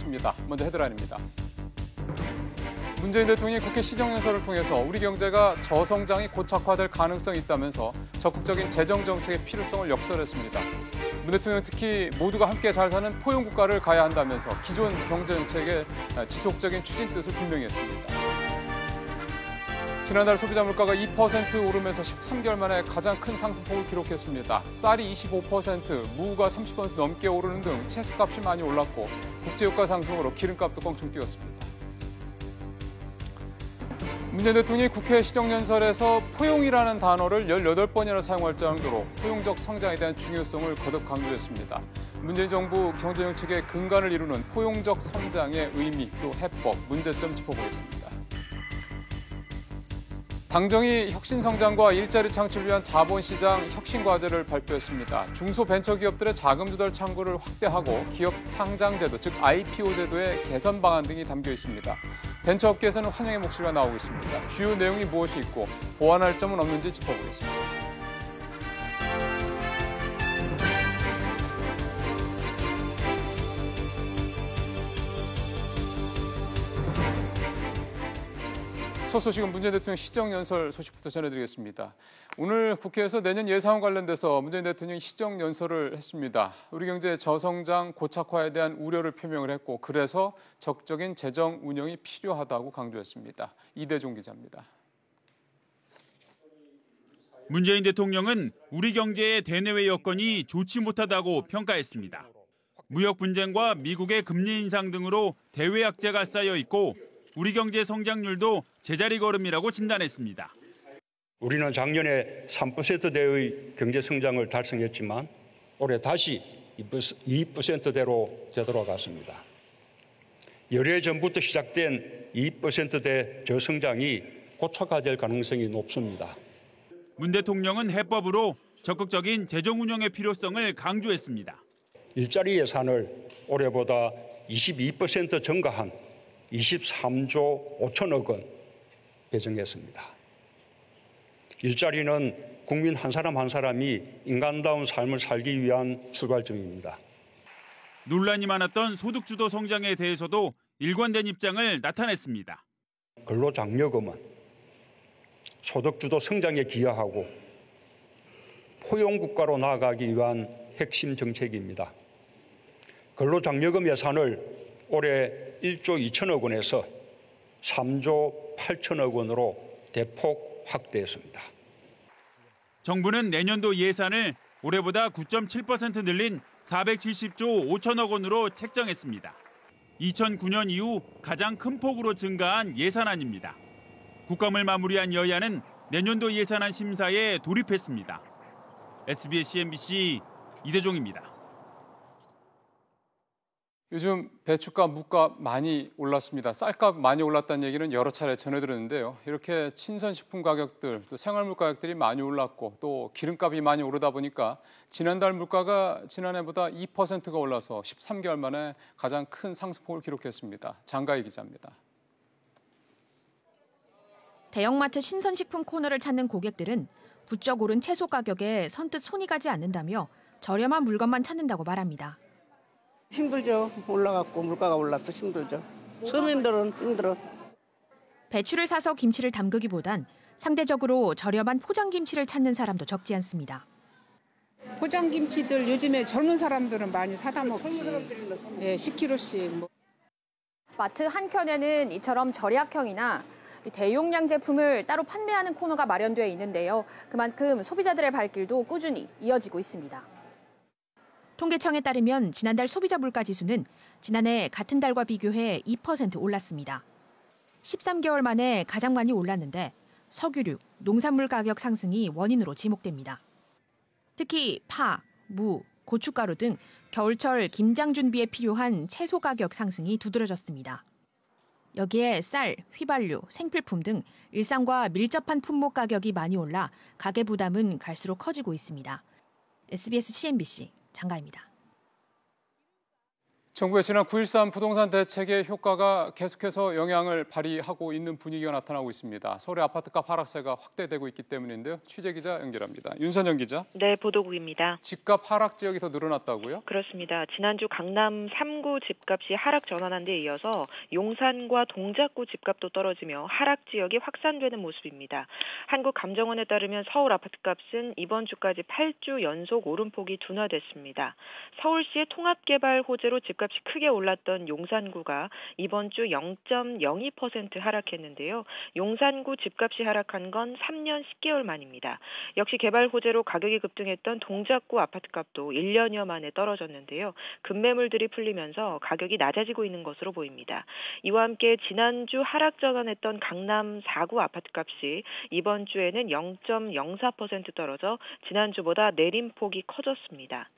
칩니다. 먼저 헤드라인입니다. 문재인 대통령이 국회 시정연설을 통해서 우리 경제가 저성장이 고착화될 가능성이 있다면서 적극적인 재정 정책의 필요성을 역설했습니다. 문 대통령은 특히 모두가 함께 잘 사는 포용국가를 가야 한다면서 기존 경제 정책의 지속적인 추진 뜻을 분명히 했습니다. 지난달 소비자 물가가 2% 오르면서 13개월 만에 가장 큰 상승폭을 기록했습니다. 쌀이 25%, 무가 30% 넘게 오르는 등 채소값이 많이 올랐고 국제유가 상승으로 기름값도 껑충 뛰었습니다. 문재인 대통령이 국회 시정연설에서 포용이라는 단어를 18번이나 사용할 정도로 포용적 성장에 대한 중요성을 거듭 강조했습니다. 문재인 정부 경제정책의 근간을 이루는 포용적 성장의 의미 또 해법, 문제점 짚어보겠습니다. 당정이 혁신성장과 일자리 창출을 위한 자본시장 혁신과제를 발표했습니다. 중소벤처기업들의 자금 조달 창구를 확대하고 기업 상장제도, 즉 IPO 제도의 개선 방안 등이 담겨 있습니다. 벤처업계에서는 환영의 목소리가 나오고 있습니다. 주요 내용이 무엇이 있고 보완할 점은 없는지 짚어보겠습니다. 첫 소식은 문재인 대통령 시정연설 소식부터 전해드리겠습니다. 오늘 국회에서 내년 예산안 관련돼서 문재인 대통령이 시정연설을 했습니다. 우리 경제의 저성장, 고착화에 대한 우려를 표명을 했고 그래서 적극적인 재정 운영이 필요하다고 강조했습니다. 이대종 기자입니다. 문재인 대통령은 우리 경제의 대내외 여건이 좋지 못하다고 평가했습니다. 무역 분쟁과 미국의 금리 인상 등으로 대외 악재가 쌓여 있고 우리 경제 성장률도 제자리 걸음이라고 진단했습니다. 우리는 작년에 3%대의 경제 성장을 달성했지만 올해 다시 2%대로 되돌아갔습니다. 열해 전부터 시작된 2%대 저성장이 고착화될 가능성이 높습니다. 문 대통령은 해법으로 적극적인 재정 운영의 필요성을 강조했습니다. 일자리 예산을 올해보다 22% 증가한 23조 5천억 원 배정했습니다. 일자리는 국민 한 사람 한 사람이 인간다운 삶을 살기 위한 출발점입니다. 논란이 많았던 소득주도 성장에 대해서도 일관된 입장을 나타냈습니다. 근로장려금은 소득주도 성장에 기여하고 포용국가로 나아가기 위한 핵심 정책입니다. 근로장려금 예산을 올해 1조 2천억 원에서 3조 8천억 원으로 대폭 확대했습니다. 정부는 내년도 예산을 올해보다 9.7% 늘린 470조 5천억 원으로 책정했습니다. 2009년 이후 가장 큰 폭으로 증가한 예산안입니다. 국감을 마무리한 여야는 내년도 예산안 심사에 돌입했습니다. SBS CNBC 이대종입니다. 요즘 배추값, 무값 많이 올랐습니다. 쌀값 많이 올랐다는 얘기는 여러 차례 전해드렸는데요. 이렇게 신선식품 가격들, 또 생활물 가격들이 많이 올랐고 또 기름값이 많이 오르다 보니까 지난달 물가가 지난해보다 2%가 올라서 13개월 만에 가장 큰 상승폭을 기록했습니다. 장가희 기자입니다. 대형마트 신선식품 코너를 찾는 고객들은 부쩍 오른 채소 가격에 선뜻 손이 가지 않는다며 저렴한 물건만 찾는다고 말합니다. 힘들죠. 올라갔고 물가가 올라서 힘들죠. 서민들은 힘들어. 배추를 사서 김치를 담그기보단 상대적으로 저렴한 포장김치를 찾는 사람도 적지 않습니다. 포장김치들 요즘에 젊은 사람들은 많이 사다 먹지. 네, 10kg씩. 마트 한켠에는 이처럼 절약형이나 대용량 제품을 따로 판매하는 코너가 마련되어 있는데요. 그만큼 소비자들의 발길도 꾸준히 이어지고 있습니다. 통계청에 따르면 지난달 소비자 물가 지수는 지난해 같은 달과 비교해 2% 올랐습니다. 13개월 만에 가장 많이 올랐는데 석유류, 농산물 가격 상승이 원인으로 지목됩니다. 특히 파, 무, 고춧가루 등 겨울철 김장 준비에 필요한 채소 가격 상승이 두드러졌습니다. 여기에 쌀, 휘발유, 생필품 등 일상과 밀접한 품목 가격이 많이 올라 가계 부담은 갈수록 커지고 있습니다. SBS CNBC 장가입니다. 정부의 지난 9.13 부동산 대책의 효과가 계속해서 영향을 발휘하고 있는 분위기가 나타나고 있습니다. 서울의 아파트값 하락세가 확대되고 있기 때문인데요. 취재기자 연결합니다. 윤선영 기자. 네, 보도국입니다. 집값 하락 지역이 더 늘어났다고요? 그렇습니다. 지난주 강남 3구 집값이 하락 전환한 데 이어서 용산과 동작구 집값도 떨어지며 하락 지역이 확산되는 모습입니다. 한국감정원에 따르면 서울 아파트값은 이번 주까지 8주 연속 오름폭이 둔화됐습니다. 서울시의 통합개발 호재로 집값이 크게 올랐던 용산구가 이번 주 0.02% 하락했는데요. 용산구 집값이 하락한 건 3년 10개월 만입니다. 역시 개발 호재로 가격이 급등했던 동작구 아파트값도 1년여 만에 떨어졌는데요. 급매물들이 풀리면서 가격이 낮아지고 있는 것으로 보입니다. 이와 함께 지난주 하락 전환했던 강남 4구 아파트값이 이번 주에는 0.04% 떨어져 지난주보다 내림폭이 커졌습니다.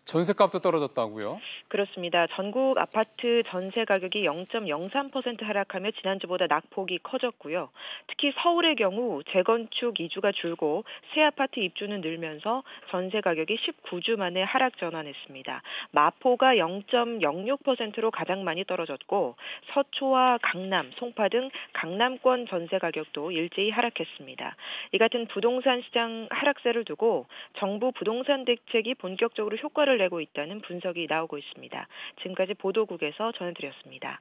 전셋값도 떨어졌다고요? 그렇습니다. 전국 아파트 전세 가격이 0.03% 하락하며 지난주보다 낙폭이 커졌고요. 특히 서울의 경우 재건축 이주가 줄고 새 아파트 입주는 늘면서 전세 가격이 19주 만에 하락 전환했습니다. 마포가 0.06%로 가장 많이 떨어졌고 서초와 강남, 송파 등 강남권 전세 가격도 일제히 하락했습니다. 이 같은 부동산 시장 하락세를 두고 정부 부동산 대책이 본격적으로 효과를 내고 있다는 분석이 나오고 있습니다. 지금까지 보도국에서 전해드렸습니다.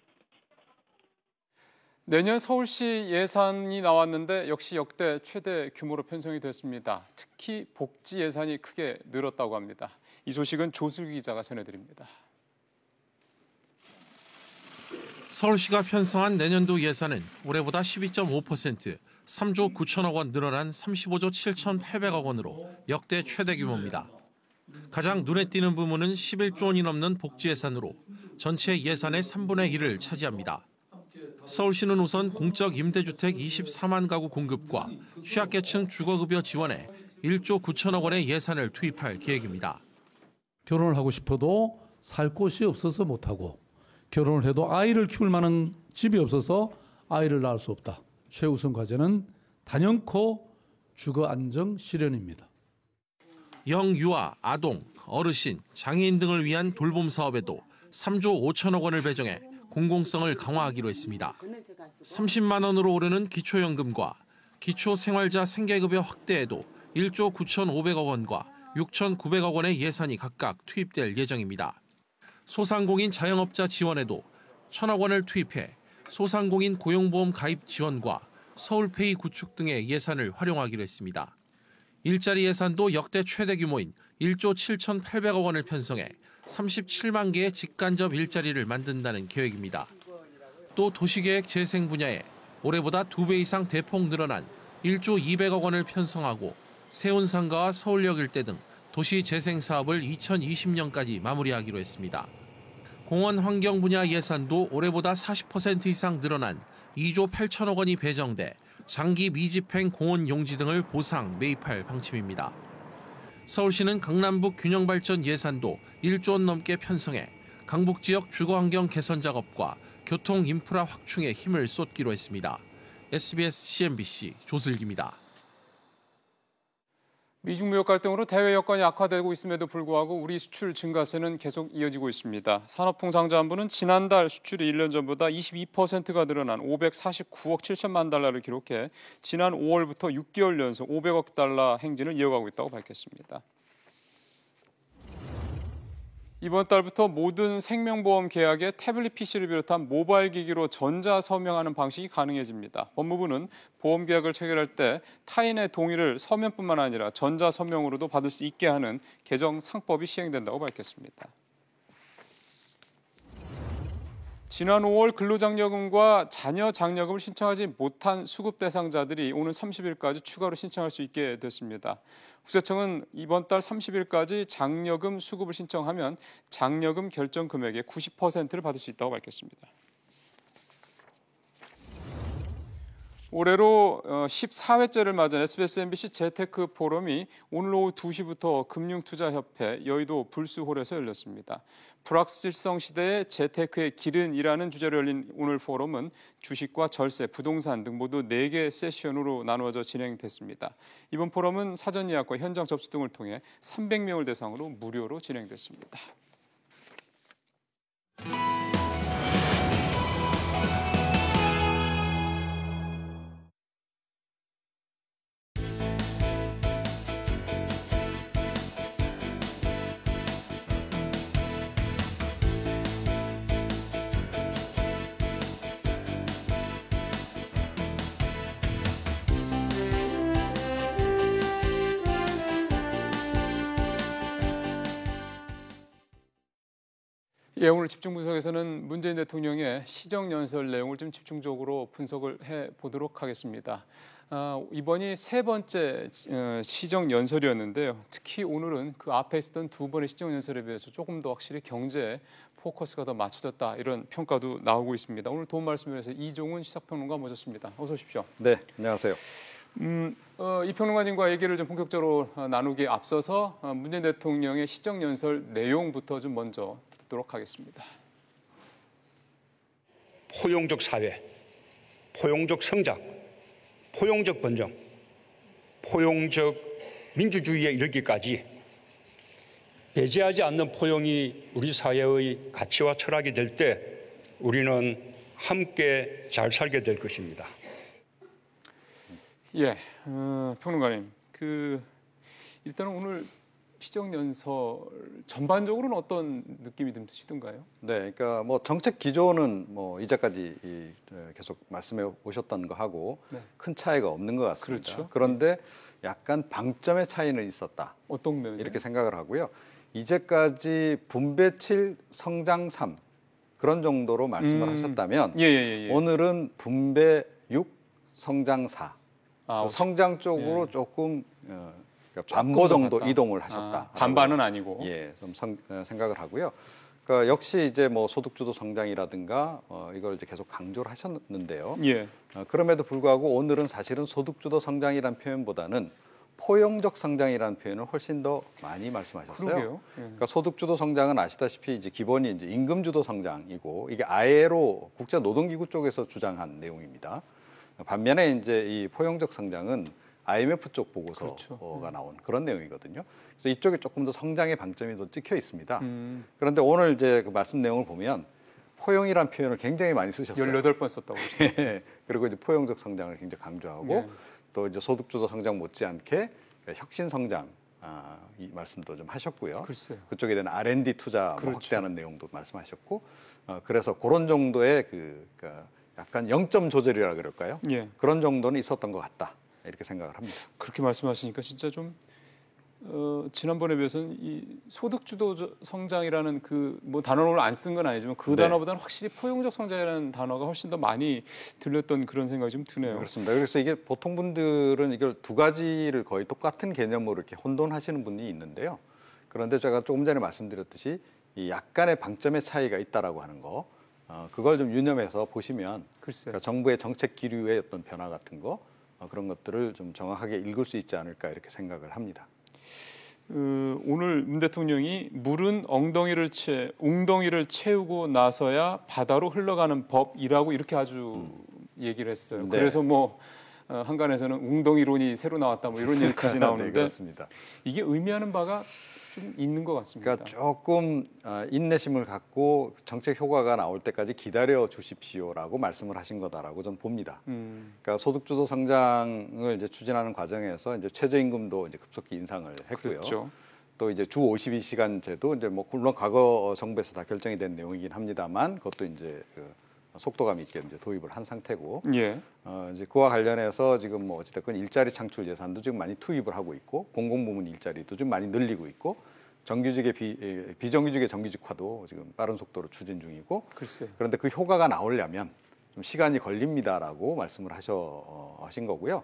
내년 서울시 예산이 나왔는데 역시 역대 최대 규모로 편성이 됐습니다. 특히 복지 예산이 크게 늘었다고 합니다. 이 소식은 조슬기 기자가 전해드립니다. 서울시가 편성한 내년도 예산은 올해보다 12.5% 3조 9천억 원 늘어난 35조 7,800억 원으로 역대 최대 규모입니다. 가장 눈에 띄는 부문은 11조 원이 넘는 복지 예산으로 전체 예산의 3분의 1을 차지합니다. 서울시는 우선 공적 임대주택 24만 가구 공급과 취약계층 주거급여 지원에 1조 9천억 원의 예산을 투입할 계획입니다. 결혼을 하고 싶어도 살 곳이 없어서 못하고 결혼을 해도 아이를 키울 만한 집이 없어서 아이를 낳을 수 없다. 최우선 과제는 단연코 주거 안정 실현입니다. 영유아, 아동, 어르신, 장애인 등을 위한 돌봄 사업에도 3조 5천억 원을 배정해 공공성을 강화하기로 했습니다. 30만 원으로 오르는 기초연금과 기초생활자 생계급여 확대에도 1조 9,500억 원과 6,900억 원의 예산이 각각 투입될 예정입니다. 소상공인 자영업자 지원에도 1,000억 원을 투입해 소상공인 고용보험 가입 지원과 서울페이 구축 등의 예산을 활용하기로 했습니다. 일자리 예산도 역대 최대 규모인 1조 7,800억 원을 편성해 37만 개의 직간접 일자리를 만든다는 계획입니다. 또 도시계획 재생 분야에 올해보다 2배 이상 대폭 늘어난 1조 200억 원을 편성하고 세운상가와 서울역 일대 등 도시 재생 사업을 2020년까지 마무리하기로 했습니다. 공원 환경 분야 예산도 올해보다 40% 이상 늘어난 2조 8천억 원이 배정돼 장기 미집행 공원 용지 등을 보상 매입할 방침입니다. 서울시는 강남북 균형발전 예산도 1조 원 넘게 편성해 강북 지역 주거환경 개선 작업과 교통 인프라 확충에 힘을 쏟기로 했습니다. SBS CNBC 조슬기입니다. 미중 무역 갈등으로 대외 여건이 악화되고 있음에도 불구하고 우리 수출 증가세는 계속 이어지고 있습니다. 산업통상자원부는 지난달 수출이 1년 전보다 22%가 늘어난 549억 7천만 달러를 기록해 지난 5월부터 6개월 연속 500억 달러 행진을 이어가고 있다고 밝혔습니다. 이번 달부터 모든 생명보험 계약에 태블릿 PC를 비롯한 모바일 기기로 전자서명하는 방식이 가능해집니다. 법무부는 보험 계약을 체결할 때 타인의 동의를 서면뿐만 아니라 전자서명으로도 받을 수 있게 하는 개정 상법이 시행된다고 밝혔습니다. 지난 5월 근로장려금과 자녀 장려금을 신청하지 못한 수급 대상자들이 오는 30일까지 추가로 신청할 수 있게 됐습니다. 국세청은 이번 달 30일까지 장려금 수급을 신청하면 장려금 결정 금액의 90%를 받을 수 있다고 밝혔습니다. 올해로 14회째를 맞은 SBS-MBC 재테크 포럼이 오늘 오후 2시부터 금융투자협회 여의도 불스홀에서 열렸습니다. 불확실성 시대의 재테크의 길은이라는 주제로 열린 오늘 포럼은 주식과 절세, 부동산 등 모두 4개 세션으로 나누어져 진행됐습니다. 이번 포럼은 사전 예약과 현장 접수 등을 통해 300명을 대상으로 무료로 진행됐습니다. 예, 오늘 집중 분석에서는 문재인 대통령의 시정연설 내용을 좀 집중적으로 분석을 해보도록 하겠습니다. 이번이 세 번째 시정연설이었는데요. 특히 오늘은 그 앞에 있었던 두 번의 시정연설에 비해서 조금 더 확실히 경제에 포커스가 더 맞춰졌다, 이런 평가도 나오고 있습니다. 오늘 도움 말씀을 위해서 이종훈 시사평론가 모셨습니다. 어서 오십시오. 네, 안녕하세요. 이 평론가님과 얘기를 좀 본격적으로 나누기에 앞서서 문재인 대통령의 시정연설 내용부터 좀 먼저 듣도록 하겠습니다. 포용적 사회, 포용적 성장, 포용적 번영, 포용적 민주주의에 이르기까지 배제하지 않는 포용이 우리 사회의 가치와 철학이 될 때 우리는 함께 잘 살게 될 것입니다. 예, 평론가님, 일단은 오늘 시정연설 전반적으로는 어떤 느낌이 좀 드시던가요? 네, 그러니까 뭐 정책 기조는 뭐 이제까지 계속 말씀해 오셨던 거 하고 네. 큰 차이가 없는 것 같습니다. 그렇죠. 그런데 약간 방점의 차이는 있었다. 어떤 면에서? 이렇게 생각을 하고요. 이제까지 분배 7, 성장 3 그런 정도로 말씀을 하셨다면 예. 오늘은 분배 6, 성장 4. 성장 쪽으로 조금 그러니까 반보 정도 갔다. 이동을 하셨다. 반반은 아니고. 예, 좀 생각을 하고요. 그러니까 역시 이제 뭐 소득주도 성장이라든가 이걸 이제 계속 강조를 하셨는데요. 예. 그럼에도 불구하고 오늘은 사실은 소득주도 성장이라는 표현보다는 포용적 성장이라는 표현을 훨씬 더 많이 말씀하셨어요. 그러게요. 예. 그러니까 소득주도 성장은 아시다시피 이제 기본이 이제 임금주도 성장이고 이게 ILO 국제노동기구 쪽에서 주장한 내용입니다. 반면에 이제 이 포용적 성장은 IMF 쪽 보고서가 그렇죠. 나온 그런 내용이거든요. 그래서 이쪽에 조금 더 성장의 방점이 더 찍혀 있습니다. 그런데 오늘 이제 그 말씀 내용을 보면 포용이라는 표현을 굉장히 많이 쓰셨어요. 18번 썼다고. 그리고 이제 포용적 성장을 굉장히 강조하고 예. 또 이제 소득주도 성장 못지않게 혁신 성장 이 말씀도 좀 하셨고요. 글쎄요. 그쪽에 대한 R&D 투자 그렇죠. 확대하는 내용도 말씀하셨고 그래서 그런 정도의 그러니까 약간 0점 조절이라 그럴까요? 예. 그런 정도는 있었던 것 같다. 이렇게 생각을 합니다. 그렇게 말씀하시니까 진짜 좀 지난번에 비해서는 이 소득주도 성장이라는 그 뭐 단어를 안 쓴 건 아니지만 그 네. 단어보다는 확실히 포용적 성장이라는 단어가 훨씬 더 많이 들렸던 그런 생각이 좀 드네요. 그렇습니다. 그래서 이게 보통 분들은 이걸 두 가지를 거의 똑같은 개념으로 이렇게 혼돈하시는 분이 있는데요. 그런데 제가 조금 전에 말씀드렸듯이 이 약간의 방점의 차이가 있다라고 하는 거, 그걸 좀 유념해서 보시면 그러니까 정부의 정책 기류의 어떤 변화 같은 거 그런 것들을 좀 정확하게 읽을 수 있지 않을까 이렇게 생각을 합니다. 오늘 문 대통령이 물은 웅덩이를 채우고 나서야 바다로 흘러가는 법이라고 이렇게 아주 얘기를 했어요. 네. 그래서 뭐 한간에서는 웅덩이론이 새로 나왔다 뭐 이런 얘기까지 나오는데 네, 그렇습니다. 이게 의미하는 바가 좀 있는 것 같습니다. 그러니까 조금 인내심을 갖고 정책 효과가 나올 때까지 기다려 주십시오라고 말씀을 하신 거다라고 저는 봅니다. 그러니까 소득주도 성장을 이제 추진하는 과정에서 이제 최저임금도 이제 급속히 인상을 했고요. 그렇죠. 또 이제 주 52시간제도 이제 뭐 물론 과거 정부에서 다 결정이 된 내용이긴 합니다만 그것도 이제 속도감 있게 이제 도입을 한 상태고, 예. 이제 그와 관련해서 지금 뭐 어찌됐건 일자리 창출 예산도 지금 많이 투입을 하고 있고, 공공부문 일자리도 좀 많이 늘리고 있고, 정규직의 비정규직의 정규직화도 지금 빠른 속도로 추진 중이고, 글쎄요. 그런데 그 효과가 나오려면 좀 시간이 걸립니다라고 말씀을 하신 거고요.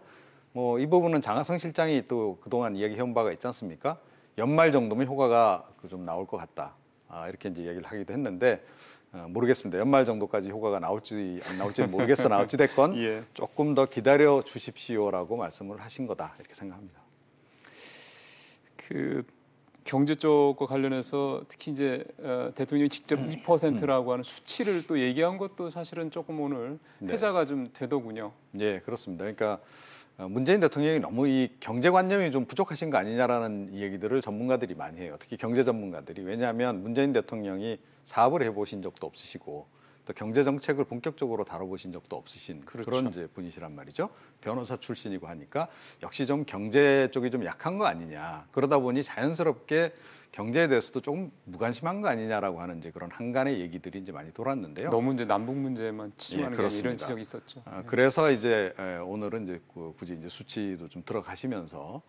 뭐 이 부분은 장하성 실장이 또 그동안 이야기해온 바가 있지 않습니까? 연말 정도면 효과가 좀 나올 것 같다. 이렇게 이제 이야기를 하기도 했는데. 모르겠습니다. 연말 정도까지 효과가 나올지 안 나올지는 모르겠으나 어찌 됐건 예. 조금 더 기다려 주십시오라고 말씀을 하신 거다 이렇게 생각합니다. 그 경제 쪽과 관련해서 특히 이제 대통령이 직접 2%라고 하는 수치를 또 얘기한 것도 사실은 조금 오늘 회자가 좀 되더군요. 네, 그렇습니다. 그러니까 문재인 대통령이 너무 이 경제관념이 좀 부족하신 거 아니냐라는 얘기들을 전문가들이 많이 해요. 특히 경제 전문가들이. 왜냐하면 문재인 대통령이 사업을 해보신 적도 없으시고 또 경제 정책을 본격적으로 다뤄보신 적도 없으신 그렇죠. 그런 이제 분이시란 말이죠. 변호사 출신이고 하니까 역시 좀 경제 쪽이 좀 약한 거 아니냐. 그러다 보니 자연스럽게 경제에 대해서도 조금 무관심한 거 아니냐라고 하는 이제 그런 한간의 얘기들이 이제 많이 돌았는데요. 너무 이제 남북 문제만 치중하는 게 이런 지적이 있었죠. 그래서 이제 오늘은 이제 굳이 이제 수치도 좀 들어가시면서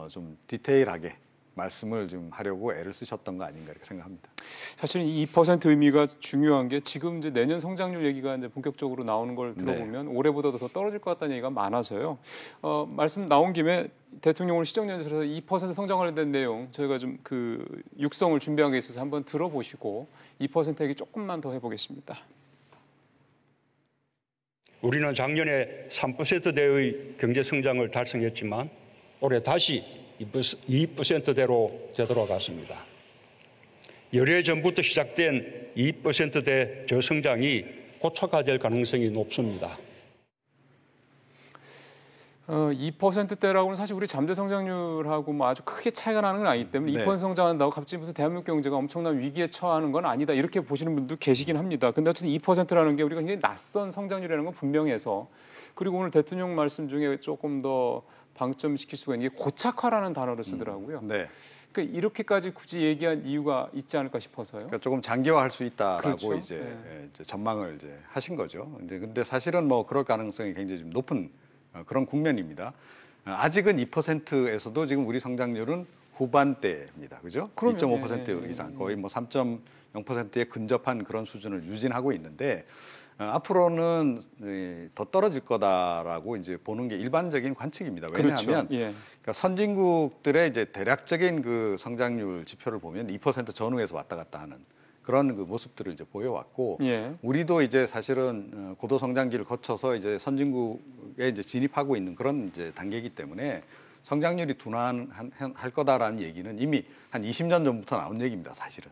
좀 디테일하게 말씀을 좀 하려고 애를 쓰셨던 거 아닌가 이렇게 생각합니다. 사실은 이 2% 의미가 중요한 게 지금 이제 내년 성장률 얘기가 이제 본격적으로 나오는 걸 들어보면 올해보다도 더 떨어질 것 같다는 얘기가 많아서요. 말씀 나온 김에 대통령 오늘 시정연설에서 2% 성장 관련된 내용 저희가 좀 그 육성을 준비한 게 있어서 한번 들어보시고 2% 얘기 조금만 더 해보겠습니다. 우리는 작년에 3%대의 경제 성장을 달성했지만 올해 다시 2%대로 되돌아갔습니다. 열해 전부터 시작된 2%대 저성장이 고착화될 가능성이 높습니다. 2%대라고는 사실 우리 잠재 성장률하고 뭐 아주 크게 차이가 나는 건 아니기 때문에 2% 성장한다고 갑자기 무슨 대한민국 경제가 엄청난 위기에 처하는 건 아니다 이렇게 보시는 분도 계시긴 합니다. 근데 어쨌든 2%라는 게 우리가 굉장히 낯선 성장률이라는 건 분명해서 그리고 오늘 대통령 말씀 중에 조금 더 방점시킬 수가 있는 게 고착화라는 단어를 쓰더라고요. 네. 그러니까 이렇게까지 굳이 얘기한 이유가 있지 않을까 싶어서요. 그러니까 조금 장기화할 수 있다라고 그렇죠. 이제 전망을 이제 하신 거죠. 근데 사실은 뭐 그럴 가능성이 굉장히 좀 높은 그런 국면입니다. 아직은 2%에서도 지금 우리 성장률은 후반대입니다. 그죠? 2.5% 이상 거의 뭐 3.0%에 근접한 그런 수준을 유지하고 있는데 앞으로는 더 떨어질 거다라고 이제 보는 게 일반적인 관측입니다. 왜냐하면 그렇죠. 그러니까 선진국들의 이제 대략적인 그 성장률 지표를 보면 2% 전후에서 왔다 갔다 하는 그런 그 모습들을 이제 보여왔고 우리도 이제 사실은 고도 성장기를 거쳐서 이제 선진국에 이제 진입하고 있는 그런 이제 단계이기 때문에 성장률이 둔화할 거다라는 얘기는 이미 한 20년 전부터 나온 얘기입니다. 사실은.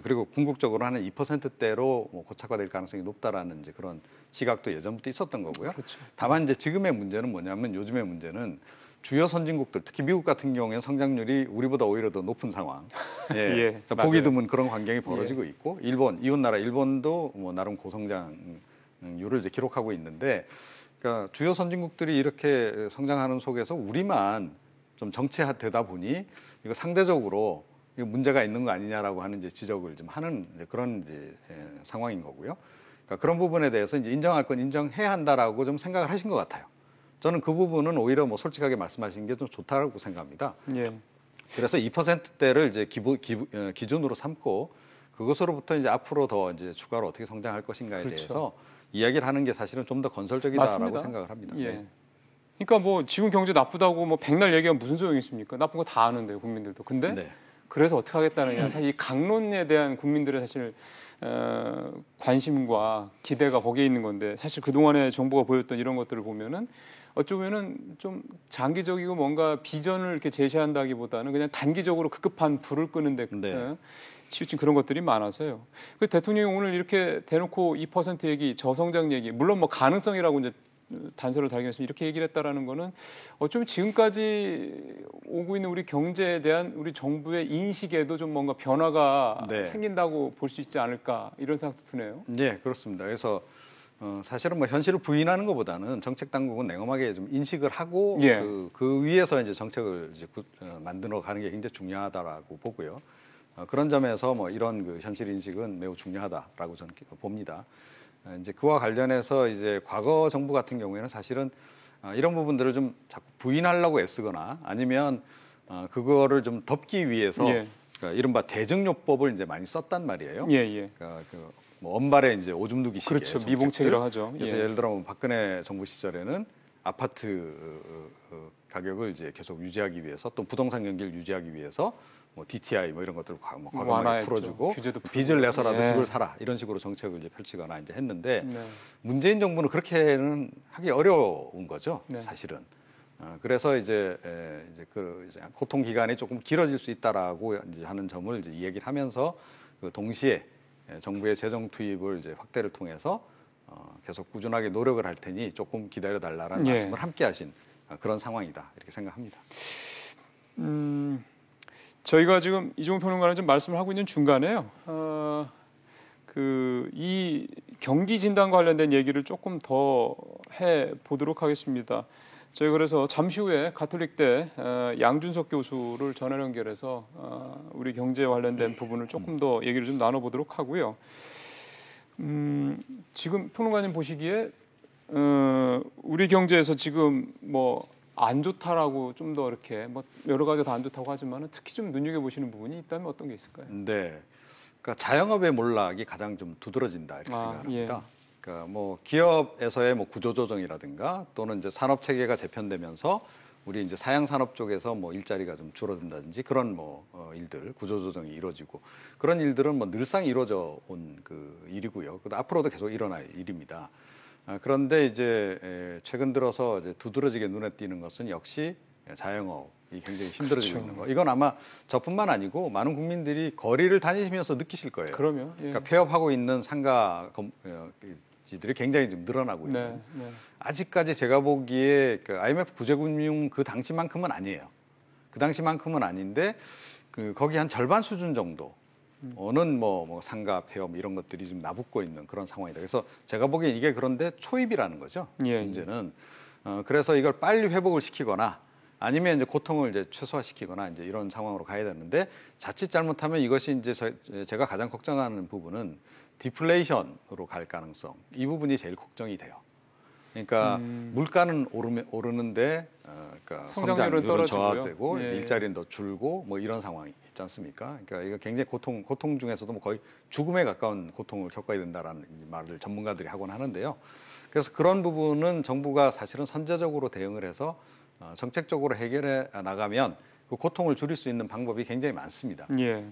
그리고 궁극적으로 하는 2%대로 뭐 고착화될 가능성이 높다라는 이제 그런 시각도 예전부터 있었던 거고요. 그렇죠. 다만 이제 지금의 문제는 뭐냐면 요즘의 문제는 주요 선진국들 특히 미국 같은 경우에는 성장률이 우리보다 오히려 더 높은 상황. 보기 드문 그런 환경이 벌어지고 있고 일본 이웃 나라 일본도 뭐 나름 고성장률을 이제 기록하고 있는데 그러니까 주요 선진국들이 이렇게 성장하는 속에서 우리만 좀 정체되다 보니 이거 상대적으로 이거 문제가 있는 거 아니냐라고 하는 이제 지적을 좀 하는 이제 그런 이제 상황인 거고요. 그러니까 그런 부분에 대해서 이제 인정할 건 인정해야 한다라고 좀 생각을 하신 것 같아요. 저는 그 부분은 오히려 뭐 솔직하게 말씀하신 게 좀 좋다고 생각합니다. 그래서 2%대를 이제 기준으로 삼고 그것으로부터 이제 앞으로 더 이제 추가로 어떻게 성장할 것인가에 대해서 이야기를 하는 게 사실은 좀 더 건설적이다라고 맞습니다. 생각을 합니다. 그러니까 뭐 지금 경제 나쁘다고 뭐 백날 얘기하면 무슨 소용이 있습니까? 나쁜 거 다 아는데요, 국민들도. 근데 그래서 어떻게 하겠다느냐. 사실 이 강론에 대한 국민들의 사실 관심과 기대가 거기에 있는 건데 사실 그동안에 정부가 보였던 이런 것들을 보면은 어쩌면은 좀 장기적이고 뭔가 비전을 이렇게 제시한다기보다는 그냥 단기적으로 급급한 불을 끄는데 치우친 그런 것들이 많아서요. 그 대통령이 오늘 이렇게 대놓고 2% 얘기, 저성장 얘기, 물론 뭐 가능성이라고 이제 단서를 달긴 했으면 이렇게 얘기를 했다라는 거는 어쩌면 지금까지 오고 있는 우리 경제에 대한 우리 정부의 인식에도 좀 뭔가 변화가 생긴다고 볼 수 있지 않을까 이런 생각도 드네요. 네, 그렇습니다. 그래서 사실은 뭐 현실을 부인하는 것보다는 정책 당국은 냉엄하게 좀 인식을 하고 그 위에서 이제 정책을 이제 만들어 가는 게 굉장히 중요하다라고 보고요. 그런 점에서 뭐 이런 그 현실 인식은 매우 중요하다라고 저는 봅니다. 이제 그와 관련해서 이제 과거 정부 같은 경우에는 사실은 이런 부분들을 좀 자꾸 부인하려고 애쓰거나 아니면 그거를 좀 덮기 위해서 그러니까 이른바 대증요법을 이제 많이 썼단 말이에요. 그러니까 뭐 언발에 이제 오줌 누기 식의 그렇죠. 미봉책이라고 하죠. 그래서 예를 들어 박근혜 정부 시절에는 아파트 가격을 이제 계속 유지하기 위해서 또 부동산 경기를 유지하기 위해서 뭐 DTI 뭐 이런 것들을 과감하게 풀어주고 빚을 내서라도 집을 사라 이런 식으로 정책을 이제 펼치거나 이제 했는데 문재인 정부는 그렇게는 하기 어려운 거죠. 사실은. 그래서 이제 고통 기간이 조금 길어질 수 있다라고 이제 하는 점을 이제 이야기를 하면서 그 동시에 정부의 재정 투입을 이제 확대를 통해서 계속 꾸준하게 노력을 할 테니 조금 기다려 달라라는 말씀을 함께 하신 그런 상황이다 이렇게 생각합니다. 저희가 지금 이종훈 평론가는 좀 말씀을 하고 있는 중간에요. 이 경기 진단 관련된 얘기를 조금 더 해 보도록 하겠습니다. 저희 그래서 잠시 후에 가톨릭대 양준석 교수를 전화 연결해서 우리 경제 관련된 부분을 조금 더 얘기를 좀 나눠보도록 하고요. 지금 평론가님 보시기에 우리 경제에서 지금 뭐 안 좋다라고 좀 더 이렇게 뭐 여러 가지가 다 안 좋다고 하지만은 특히 좀 눈여겨 보시는 부분이 있다면 어떤 게 있을까요? 네, 그러니까 자영업의 몰락이 가장 좀 두드러진다 이렇게 생각합니다. 그러니까 뭐 기업에서의 뭐 구조조정이라든가 또는 이제 산업 체계가 재편되면서 우리 이제 사양 산업 쪽에서 뭐 일자리가 좀 줄어든다든지 그런 뭐 일들 구조조정이 이루어지고 그런 일들은 뭐 늘상 이루어져 온 그 일이고요. 앞으로도 계속 일어날 일입니다. 그런데 이제 최근 들어서 이제 두드러지게 눈에 띄는 것은 역시 자영업이 굉장히 힘들어지고 있는 거. 이건 아마 저뿐만 아니고 많은 국민들이 거리를 다니시면서 느끼실 거예요. 그러면 그러니까 폐업하고 있는 상가 지들이 굉장히 좀 늘어나고 있는. 아직까지 제가 보기에 그 IMF 구제금융 그 당시만큼은 아니에요. 그 당시만큼은 아닌데 그 거기 한 절반 수준 정도. 어는 뭐 상가 폐업 이런 것들이 좀 나붙고 있는 그런 상황이다. 그래서 제가 보기엔 이게 그런데 초입이라는 거죠. 문제는 그래서 이걸 빨리 회복을 시키거나 아니면 이제 고통을 이제 최소화시키거나 이제 이런 상황으로 가야 되는데 자칫 잘못하면 이것이 이제 제가 가장 걱정하는 부분은 디플레이션으로 갈 가능성 이 부분이 제일 걱정이 돼요. 그러니까 물가는 오르는데 그러니까 성장률은 저하되고 일자리는 더 줄고 뭐 이런 상황이 있지 않습니까? 그러니까 이거 굉장히 고통 중에서도 뭐 거의 죽음에 가까운 고통을 겪어야 된다라는 말을 전문가들이 하곤 하는데요. 그래서 그런 부분은 정부가 사실은 선제적으로 대응을 해서 정책적으로 해결해 나가면 그 고통을 줄일 수 있는 방법이 굉장히 많습니다.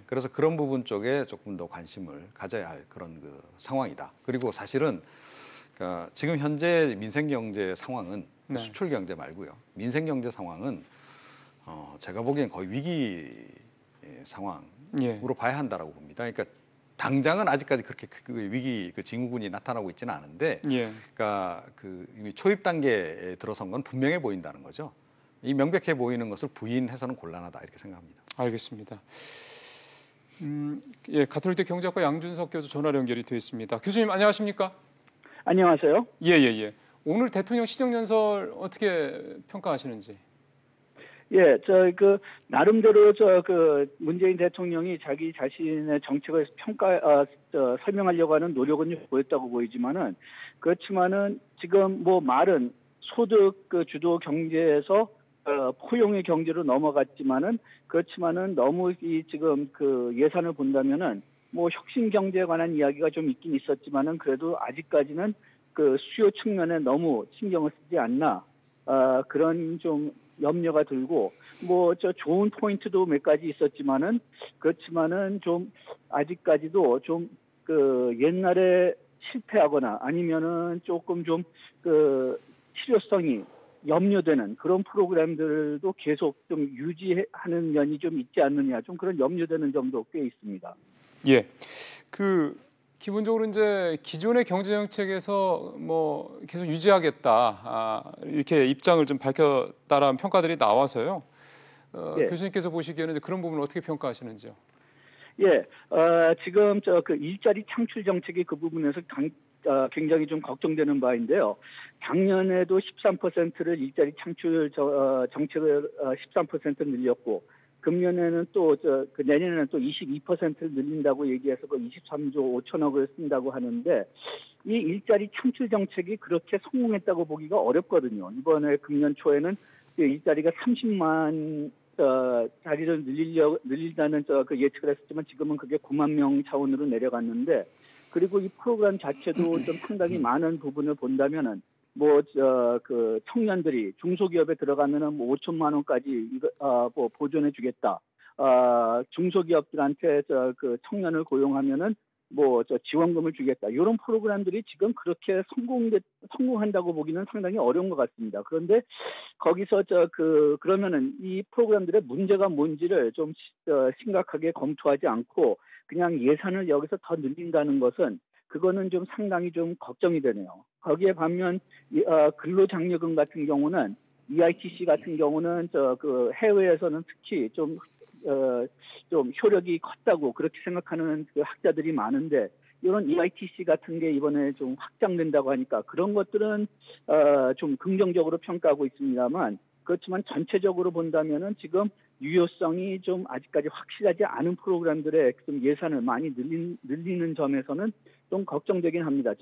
그래서 그런 부분 쪽에 조금 더 관심을 가져야 할 그런 그 상황이다. 그리고 사실은 그러니까 지금 현재 민생 경제 상황은 수출 경제 말고요. 민생 경제 상황은 제가 보기엔 거의 위기 상황으로 봐야 한다라고 봅니다. 그러니까 당장은 아직까지 그렇게 그 위기 그 징후군이 나타나고 있지는 않은데, 그러니까 그 이미 초입 단계에 들어선 건 분명해 보인다는 거죠. 이 명백해 보이는 것을 부인해서는 곤란하다 이렇게 생각합니다. 알겠습니다. 예, 가톨릭대 경제학과 양준석 교수 전화로 연결이 되어 있습니다. 교수님 안녕하십니까? 안녕하세요. 예. 오늘 대통령 시정연설 어떻게 평가하시는지? 예, 나름대로 문재인 대통령이 자기 자신의 정책을 설명하려고 하는 노력은 보였다고 보이지만은 그렇지만은 지금 뭐 말은 소득 주도 경제에서 포용의 경제로 넘어갔지만은 그렇지만은 너무 지금 예산을 본다면은 뭐 혁신 경제에 관한 이야기가 좀 있긴 있었지만은 그래도 아직까지는 수요 측면에 너무 신경을 쓰지 않나 그런 좀 염려가 들고 뭐 좋은 포인트도 몇 가지 있었지만은 그렇지만은 좀 아직까지도 좀 옛날에 실패하거나 아니면은 조금 좀 실효성이 염려되는 그런 프로그램들도 계속 좀 유지하는 면이 좀 있지 않느냐 좀 그런 염려되는 점도 꽤 있습니다. 예, 기본적으로 이제 기존의 경제 정책에서 뭐 계속 유지하겠다 이렇게 입장을 좀 밝혔다라는 평가들이 나와서요. 교수님께서 보시기에는 그런 부분을 어떻게 평가하시는지요? 예, 지금 일자리 창출 정책이 그 부분에서 굉장히 좀 걱정되는 바인데요. 작년에도 13%를 일자리 창출 정책을 13% 늘렸고 금년에는 또 내년에는 또 22%를 늘린다고 얘기해서 23조 5천억을 쓴다고 하는데 이 일자리 창출 정책이 그렇게 성공했다고 보기가 어렵거든요. 이번에 금년 초에는 일자리가 30만 자리를 늘린다는 예측을 했었지만 지금은 그게 9만 명 차원으로 내려갔는데 그리고 이 프로그램 자체도 좀 상당히 많은 부분을 본다면은 청년들이 중소기업에 들어가면은 5천만 원까지 뭐 보존해주겠다. 중소기업들한테 청년을 고용하면은 지원금을 주겠다. 이런 프로그램들이 지금 그렇게 성공한다고 보기는 상당히 어려운 것 같습니다. 그런데 거기서 그러면은 이 프로그램들의 문제가 뭔지를 좀 심각하게 검토하지 않고 그냥 예산을 여기서 더 늘린다는 것은 그거는 좀 상당히 좀 걱정이 되네요. 거기에 반면 근로장려금 같은 경우는 EITC 같은 경우는 해외에서는 특히 좀 효력이 컸다고 그렇게 생각하는 학자들이 많은데 이런 EITC 같은 게 이번에 좀 확장된다고 하니까 그런 것들은 좀 긍정적으로 평가하고 있습니다만 그렇지만 전체적으로 본다면은 지금 유효성이 좀 아직까지 확실하지 않은 프로그램들의 좀 예산을 많이 늘리는 점에서는 좀 걱정되긴 합니다.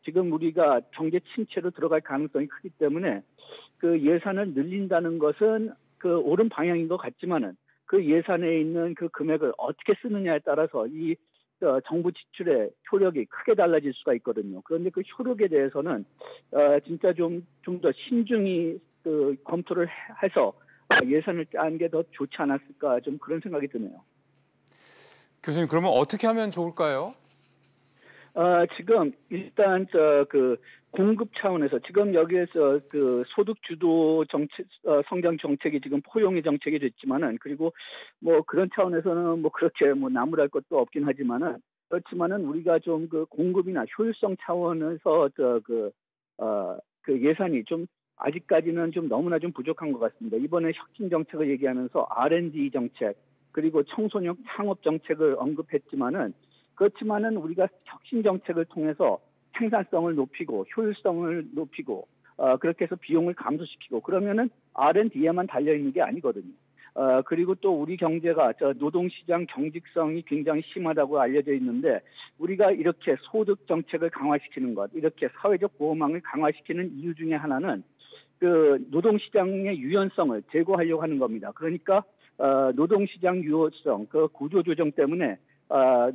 지금 우리가 경제 침체로 들어갈 가능성이 크기 때문에 그 예산을 늘린다는 것은 그 옳은 방향인 것 같지만은 그 예산에 있는 그 금액을 어떻게 쓰느냐에 따라서 이 정부 지출의 효력이 크게 달라질 수가 있거든요. 그런데 그 효력에 대해서는 진짜 좀 더 신중히 그 검토를 해서 예산을 짜는 게 더 좋지 않았을까 좀 그런 생각이 드네요. 교수님, 그러면 어떻게 하면 좋을까요? 지금 일단 그 공급 차원에서 지금 여기에서 그 소득 주도 정책 성장 정책이 지금 포용의 정책이 됐지만은 그리고 뭐 그런 차원에서는 뭐 그렇게 뭐 나무랄 것도 없긴 하지만은 그렇지만은 우리가 좀 그 공급이나 효율성 차원에서 그 예산이 좀 아직까지는 좀 너무나 좀 부족한 것 같습니다. 이번에 혁신 정책을 얘기하면서 R&D 정책 그리고 청소년 창업 정책을 언급했지만은 그렇지만은 우리가 혁신 정책을 통해서 생산성을 높이고 효율성을 높이고 그렇게 해서 비용을 감소시키고 그러면은 R&D에만 달려 있는 게 아니거든요. 그리고 또 우리 경제가 노동시장 경직성이 굉장히 심하다고 알려져 있는데 우리가 이렇게 소득 정책을 강화시키는 것, 이렇게 사회적 보호망을 강화시키는 이유 중에 하나는 그 노동시장의 유연성을 제고하려고 하는 겁니다. 그러니까 노동시장 유연성, 그 구조조정 때문에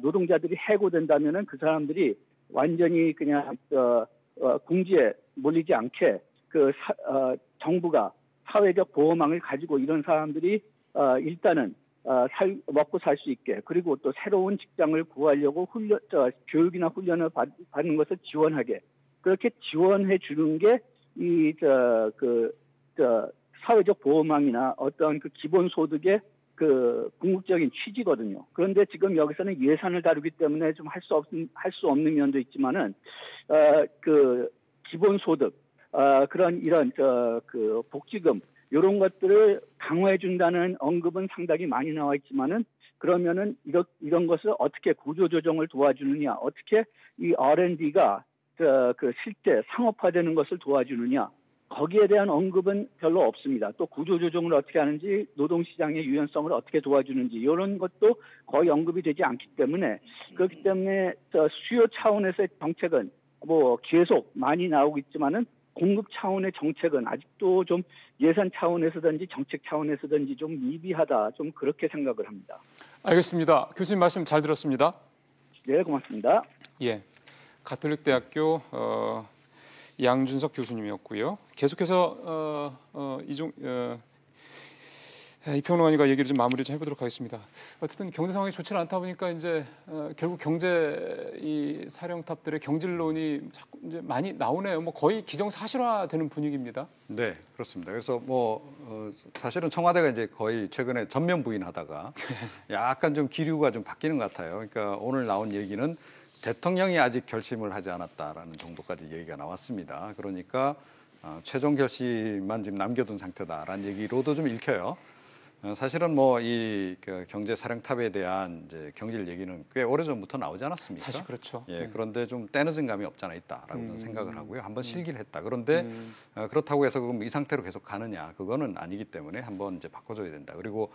노동자들이 해고된다면은 그 사람들이 완전히 그냥 궁지에 몰리지 않게 정부가 사회적 보호망을 가지고 이런 사람들이 일단은 먹고 살 수 있게 그리고 또 새로운 직장을 구하려고 교육이나 훈련을 받는 것을 지원하게 그렇게 지원해 주는 게 사회적 보호망이나 어떤 그 기본 소득의 그 궁극적인 취지거든요. 그런데 지금 여기서는 예산을 다루기 때문에 좀 할 수 없는 면도 있지만은 그 기본 소득 이런 그 복지금 이런 것들을 강화해 준다는 언급은 상당히 많이 나와 있지만은 그러면은 이런 것을 어떻게 구조 조정을 도와주느냐, 어떻게 이 R&D가 그 실제 상업화되는 것을 도와주느냐. 거기에 대한 언급은 별로 없습니다. 또 구조조정을 어떻게 하는지, 노동시장의 유연성을 어떻게 도와주는지 이런 것도 거의 언급이 되지 않기 때문에 그렇기 때문에 수요 차원에서의 정책은 뭐 계속 많이 나오고 있지만은 공급 차원의 정책은 아직도 좀 예산 차원에서든지 정책 차원에서든지 좀 미비하다, 좀 그렇게 생각을 합니다. 알겠습니다. 교수님 말씀 잘 들었습니다. 네, 고맙습니다. 예, 가톨릭대학교 양준석 교수님이었고요. 계속해서 이평론가님과 얘기를 좀 마무리 좀 해보도록 하겠습니다. 어쨌든 경제 상황이 좋지 않다 보니까 이제 결국 경제 이 사령탑들의 경질론이 자꾸 이제 많이 나오네요. 뭐 거의 기정사실화되는 분위기입니다. 네, 그렇습니다. 그래서 사실은 청와대가 이제 거의 최근에 전면 부인하다가 약간 좀 기류가 좀 바뀌는 것 같아요. 그러니까 오늘 나온 얘기는 대통령이 아직 결심을 하지 않았다라는 정도까지 얘기가 나왔습니다. 그러니까 최종 결심만 지금 남겨둔 상태다라는 얘기로도 좀 읽혀요. 사실은 이 경제 사령탑에 대한 이제 경질 얘기는 꽤 오래전부터 나오지 않았습니까? 사실 그렇죠. 예, 그런데 좀 때늦은 감이 없지 않아 있다라고 저는 생각을 하고요. 한번 실기를 했다. 그런데 그렇다고 해서 그럼 이 상태로 계속 가느냐? 그거는 아니기 때문에 한번 이제 바꿔줘야 된다. 그리고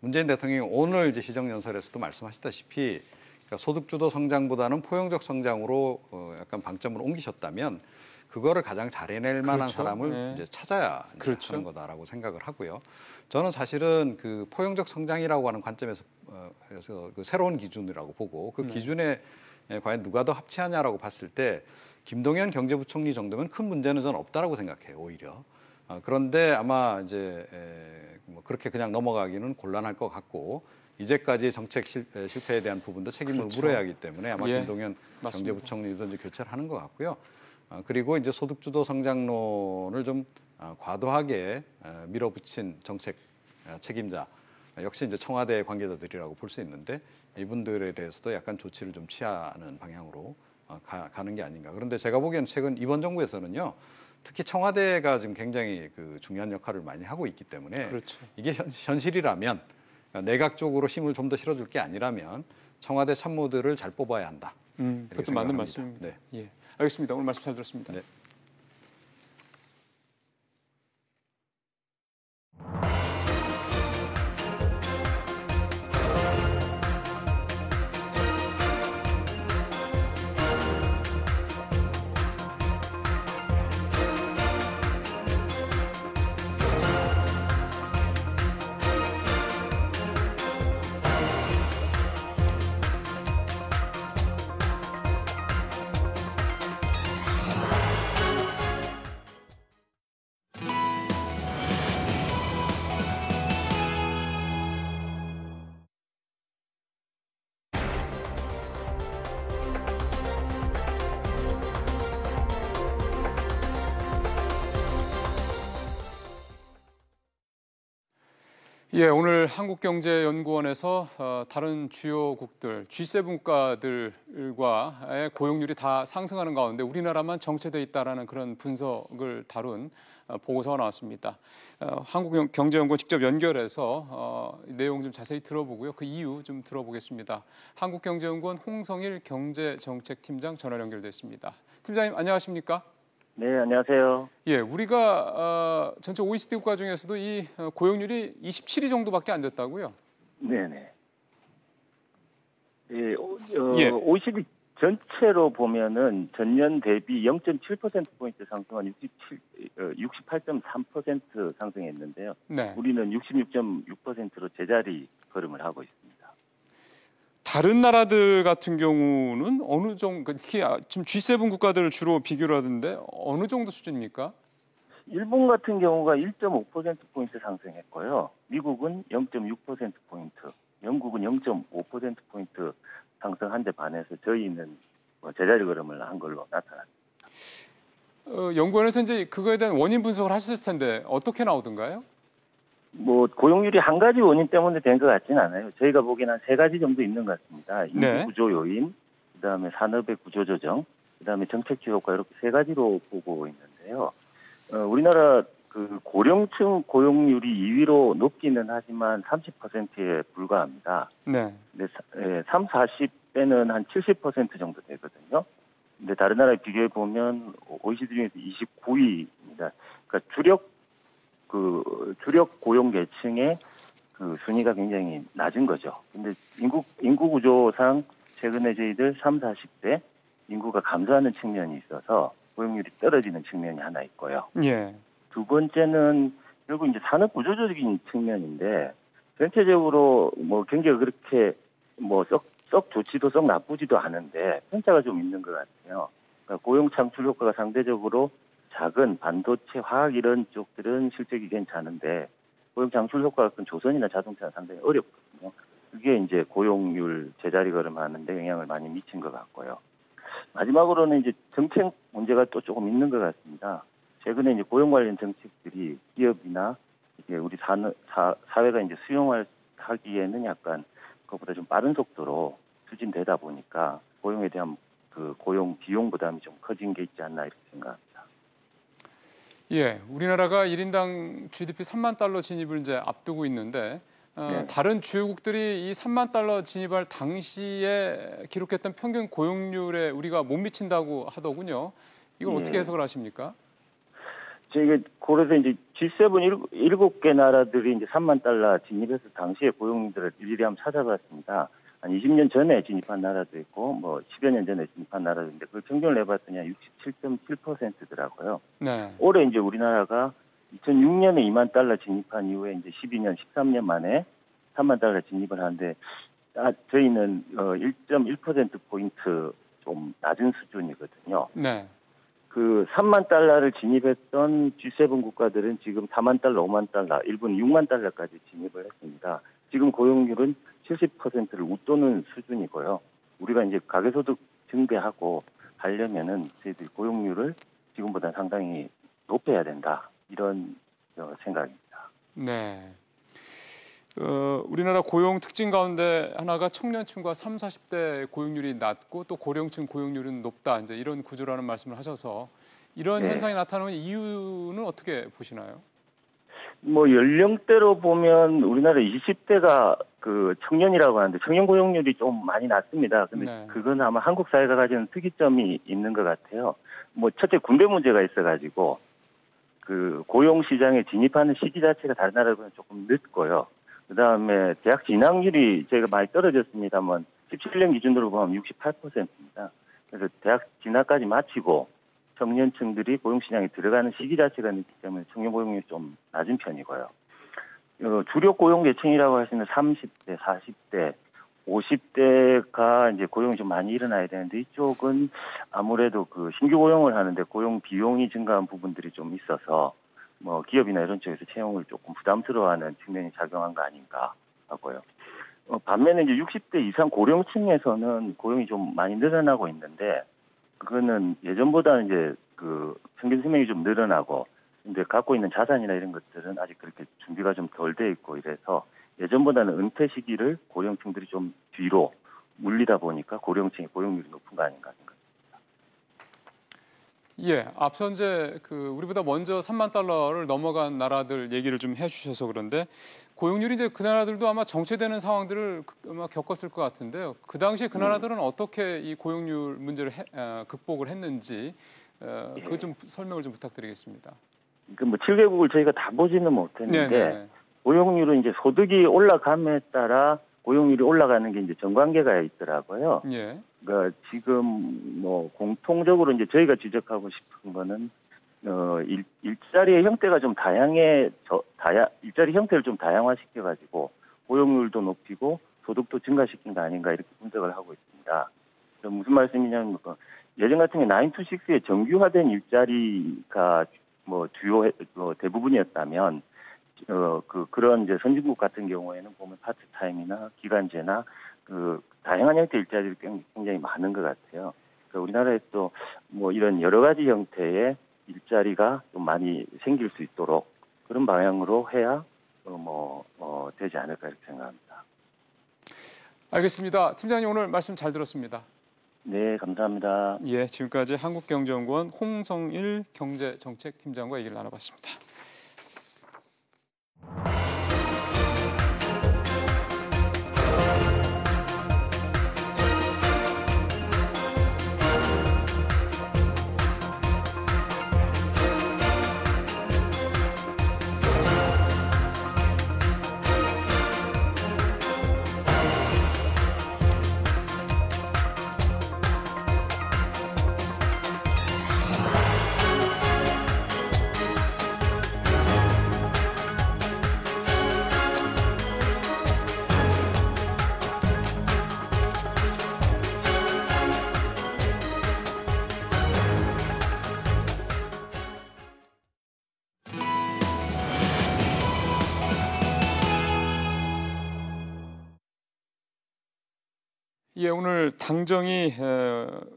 문재인 대통령이 오늘 이제 시정연설에서도 말씀하셨다시피 그러니까 소득주도 성장보다는 포용적 성장으로 약간 방점을 옮기셨다면 그거를 가장 잘 해낼 만한 그렇죠. 사람을 네. 이제 찾아야 그렇죠. 하는 거다라고 생각을 하고요. 저는 사실은 그 포용적 성장이라고 하는 관점에서 그 새로운 기준이라고 보고 그 기준에 과연 누가 더 합치하냐라고 봤을 때 김동연 경제부총리 정도면 큰 문제는 저는 없다라고 생각해요. 오히려. 그런데 아마 이제 그렇게 그냥 넘어가기는 곤란할 것 같고 이제까지 정책 실패에 대한 부분도 책임을 그렇죠. 물어야 하기 때문에 아마 예, 김동연 맞습니다. 경제부총리도 이제 교체를 하는 것 같고요. 그리고 이제 소득주도 성장론을 좀 과도하게 밀어붙인 정책 책임자 역시 이제 청와대 관계자들이라고 볼 수 있는데 이분들에 대해서도 약간 조치를 좀 취하는 방향으로 가는 게 아닌가. 그런데 제가 보기에는 최근 이번 정부에서는요. 특히 청와대가 지금 굉장히 그 중요한 역할을 많이 하고 있기 때문에 그렇죠. 이게 현실이라면 내각적으로 힘을 좀 더 실어줄 게 아니라면 청와대 참모들을 잘 뽑아야 한다. 그것도 맞는 말씀입니다. 네. 예, 알겠습니다. 오늘 말씀 잘 들었습니다. 네. 예, 오늘 한국경제연구원에서 다른 주요국들, G7 국가들과의 고용률이 다 상승하는 가운데 우리나라만 정체돼 있다라는 그런 분석을 다룬 보고서가 나왔습니다. 한국경제연구원 직접 연결해서 내용 좀 자세히 들어보고요. 그 이유 좀 들어보겠습니다. 한국경제연구원 홍성일 경제정책팀장 전화 연결됐습니다. 팀장님 안녕하십니까? 네, 안녕하세요. 예, 우리가 전체 OECD 국가 중에서도 이 고용률이 27위 정도밖에 안 됐다고요? 네네. 예, OECD 전체로 보면은 전년 대비 0.7%포인트 상승한 68.3% 상승했는데요. 네. 우리는 66.6%로 제자리 걸음을 하고 있습니다. 다른 나라들 같은 경우는 어느 정도, 특히 지금 G7 국가들을 주로 비교를 하던데 어느 정도 수준입니까? 일본 같은 경우가 1.5%포인트 상승했고요. 미국은 0.6%포인트, 영국은 0.5%포인트 상승한 데 반해서 저희는 제자리 걸음을 한 걸로 나타났습니다. 연구원에서 이제 그거에 대한 원인 분석을 하셨을 텐데 어떻게 나오던가요? 고용률이 한 가지 원인 때문에 된 것 같지는 않아요. 저희가 보기에는 한 3가지 정도 있는 것 같습니다. 인구 구조 요인, 그다음에 산업의 구조 조정, 그다음에 정책주 효과 이렇게 3가지로 보고 있는데요. 우리나라 그 고령층 고용률이 2위로 높기는 하지만 30%에 불과합니다. 네. 근데 3, 40대는 한 70% 정도 되거든요. 근데 다른 나라에 비교해 보면 OECD 중에서 29위입니다. 그러니까 주력 고용 계층의 그 순위가 굉장히 낮은 거죠. 근데 인구 구조상 최근에 저희들 3, 40대 인구가 감소하는 측면이 있어서 고용률이 떨어지는 측면이 하나 있고요. 예. 두 번째는 결국 이제 산업 구조적인 측면인데 전체적으로 경기가 그렇게 썩 좋지도 썩 나쁘지도 않은데 편차가 좀 있는 것 같아요. 그러니까 고용 창출 효과가 상대적으로 작은 반도체, 화학 이런 쪽들은 실적이 괜찮은데 고용 창출 효과가 큰 조선이나 자동차는 상당히 어렵거든요. 그게 이제 고용률 제자리 걸음하는 데 영향을 많이 미친 것 같고요. 마지막으로는 이제 정책 문제가 또 조금 있는 것 같습니다. 최근에 이제 고용 관련 정책들이 기업이나 이제 우리 사회가 이제 수용하기에는 약간 그것보다 좀 빠른 속도로 추진되다 보니까 고용에 대한 그 고용 비용 부담이 좀 커진 게 있지 않나 이렇게 생각합니다. 예, 우리나라가 1인당 GDP 3만 달러 진입을 이제 앞두고 있는데 다른 주요국들이 이 3만 달러 진입할 당시에 기록했던 평균 고용률에 우리가 못 미친다고 하더군요. 이걸 어떻게 해석을 하십니까? 그래서 이제 G7 7개 나라들이 이제 3만 달러 진입해서 당시의 고용률들을 일일이 한번 찾아봤습니다. 한 20년 전에 진입한 나라도 있고 10여 년 전에 진입한 나라도 있는데 그걸 평균을 해봤더니 67.7%더라고요. 네. 올해 이제 우리나라가 2006년에 2만 달러 진입한 이후에 이제 12년, 13년 만에 3만 달러 진입을 하는데 저희는 1.1%포인트 좀 낮은 수준이거든요. 네. 그 3만 달러를 진입했던 G7 국가들은 지금 4만 달러, 5만 달러, 일부는 6만 달러까지 진입을 했습니다. 지금 고용률은 70%를 웃도는 수준이고요. 우리가 이제 가계소득 증대하고 하려면은 저희들 고용률을 지금보다 상당히 높여야 된다. 이런 생각입니다. 네. 우리나라 고용 특징 가운데 하나가 청년층과 3, 40대 고용률이 낮고 또 고령층 고용률은 높다. 이제 이런 구조라는 말씀을 하셔서 이런 현상이 나타나는 이유는 어떻게 보시나요? 연령대로 보면 우리나라 20대가 그 청년이라고 하는데 청년 고용률이 좀 많이 낮습니다. 근데 그건 아마 한국 사회가 가지는 특이점이 있는 것 같아요. 첫째 군대 문제가 있어가지고 그 고용 시장에 진입하는 시기 자체가 다른 나라보다는 조금 늦고요. 그다음에 대학 진학률이 저희가 많이 떨어졌습니다만 17년 기준으로 보면 68%입니다. 그래서 대학 진학까지 마치고 청년층들이 고용시장에 들어가는 시기 자체가 늦기 때문에 청년 고용률이 좀 낮은 편이고요. 주력 고용 계층이라고 하시는 30대, 40대, 50대가 이제 고용이 좀 많이 일어나야 되는데 이쪽은 아무래도 그 신규 고용을 하는데 고용 비용이 증가한 부분들이 좀 있어서 기업이나 이런 쪽에서 채용을 조금 부담스러워하는 측면이 작용한 거 아닌가 하고요. 반면에 이제 60대 이상 고령층에서는 고용이 좀 많이 늘어나고 있는데 그거는 예전보다는 이제 그 평균 수명이 좀 늘어나고 근데 갖고 있는 자산이나 이런 것들은 아직 그렇게 준비가 좀 덜 돼 있고 이래서 예전보다는 은퇴 시기를 고령층들이 좀 뒤로 물리다 보니까 고령층의 고용률이 높은 거 아닌가 생각합니다. 예, 앞서 이제 우리보다 먼저 3만 달러를 넘어간 나라들 얘기를 좀 해주셔서 그런데 고용률이 이제 그 나라들도 아마 정체되는 상황들을 아마 겪었을 것 같은데요. 그 당시에 그 나라들은 어떻게 이 고용률 문제를 극복을 했는지 그거 좀 설명을 좀 부탁드리겠습니다. 그 뭐 7개국을 저희가 다 보지는 못했는데 네네네. 고용률은 이제 소득이 올라감에 따라 고용률이 올라가는 게 이제 정관계가 있더라고요. 예. 그러니까 지금 뭐 공통적으로 이제 저희가 지적하고 싶은 거는 일자리의 형태가 좀 일자리 형태를 좀 다양화시켜 가지고 고용률도 높이고 소득도 증가시킨 거 아닌가 이렇게 분석을 하고 있습니다. 무슨 말씀이냐면 예전 같은 경우 9to6의 정규화된 일자리가 뭐 주요 대부분이었다면 그런 이제 선진국 같은 경우에는 보면 파트타임이나 기간제나 다양한 형태의 일자리가 굉장히 많은 것 같아요. 그러니까 우리나라에 또 뭐 이런 여러 가지 형태의 일자리가 좀 많이 생길 수 있도록 그런 방향으로 해야 되지 않을까 이렇게 생각합니다. 알겠습니다. 팀장님 오늘 말씀 잘 들었습니다. 네, 감사합니다. 예, 지금까지 한국경제연구원 홍성일 경제정책팀장과 얘기를 나눠봤습니다. 예, 오늘 당정이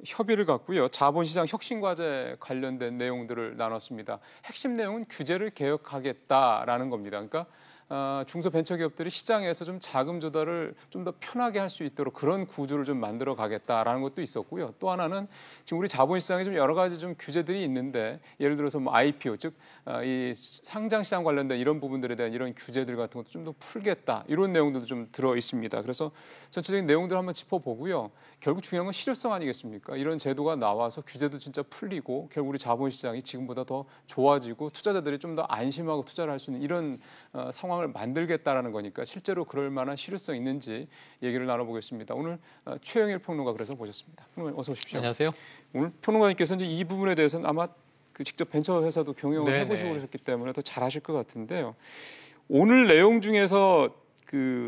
협의를 갖고요. 자본시장 혁신과제 관련된 내용들을 나눴습니다. 핵심 내용은 규제를 개혁하겠다라는 겁니다. 그러니까 중소벤처기업들이 시장에서 좀 자금 조달을 좀 더 편하게 할 수 있도록 그런 구조를 좀 만들어 가겠다라는 것도 있었고요. 또 하나는 지금 우리 자본시장에 좀 여러 가지 좀 규제들이 있는데 예를 들어서 뭐 IPO 즉 이 상장시장 관련된 이런 부분들에 대한 이런 규제들 같은 것도 좀 더 풀겠다 이런 내용들도 좀 들어 있습니다. 그래서 전체적인 내용들 한번 짚어보고요. 결국 중요한 건 실효성 아니겠습니까? 이런 제도가 나와서 규제도 진짜 풀리고 결국 우리 자본시장이 지금보다 더 좋아지고 투자자들이 좀 더 안심하고 투자를 할 수 있는 이런 상황을 만들겠다라는 거니까 실제로 그럴 만한 실효성 있는지 얘기를 나눠보겠습니다. 오늘 최영일 평론가 그래서 모셨습니다. 평론가 어서 오십시오. 안녕하세요. 오늘 평론가님께서 이제 이 부분에 대해서는 아마 직접 벤처 회사도 경영을 네네. 해보시고 그러셨기 때문에 더 잘하실 것 같은데요. 오늘 내용 중에서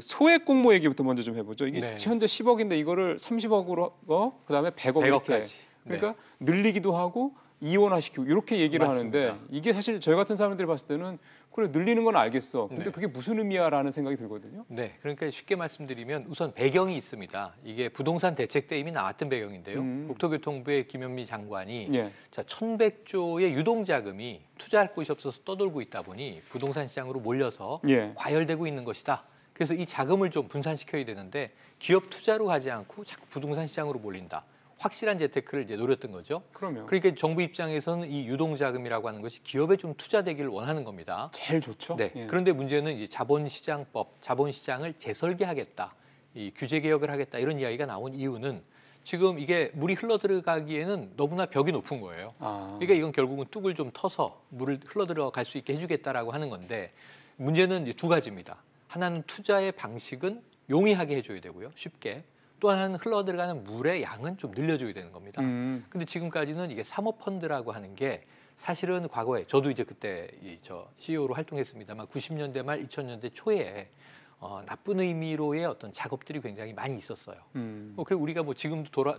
소액 공모 얘기부터 먼저 좀 해보죠. 이게 네. 현재 10억인데 이거를 30억으로 그다음에 100억 이렇게 100억까지. 그러니까 늘리기도 하고 이원화시키고 이렇게 얘기를 맞습니다. 하는데 이게 사실 저희 같은 사람들이 봤을 때는 그래 늘리는 건 알겠어. 근데 네. 그게 무슨 의미야라는 생각이 들거든요. 네, 그러니까 쉽게 말씀드리면 우선 배경이 있습니다. 이게 부동산 대책 때 이미 나왔던 배경인데요. 국토교통부의 김현미 장관이 예. 1,100조의 유동자금이 투자할 곳이 없어서 떠돌고 있다 보니 부동산 시장으로 몰려서 예. 과열되고 있는 것이다. 그래서 이 자금을 좀 분산시켜야 되는데 기업 투자로 가지 않고 자꾸 부동산 시장으로 몰린다. 확실한 재테크를 이제 노렸던 거죠. 그러면 그러니까 정부 입장에서는 이 유동자금이라고 하는 것이 기업에 좀 투자되기를 원하는 겁니다. 제일 좋죠. 네. 예. 그런데 문제는 이제 자본시장법, 자본시장을 재설계하겠다, 이 규제 개혁을 하겠다 이런 이야기가 나온 이유는 지금 이게 물이 흘러들어가기에는 너무나 벽이 높은 거예요. 그러니까 이건 결국은 뚝을 좀 터서 물을 흘러들어갈 수 있게 해주겠다라고 하는 건데 문제는 이제 두 가지입니다. 하나는 투자의 방식은 용이하게 해줘야 되고요, 쉽게. 또 하나는 흘러들어가는 물의 양은 좀 늘려줘야 되는 겁니다. 근데 지금까지는 이게 사모펀드라고 하는 게 사실은 과거에 저도 이제 그때 CEO로 활동했습니다만 90년대 말 2000년대 초에 나쁜 의미로의 어떤 작업들이 굉장히 많이 있었어요. 그리고 우리가 뭐 지금도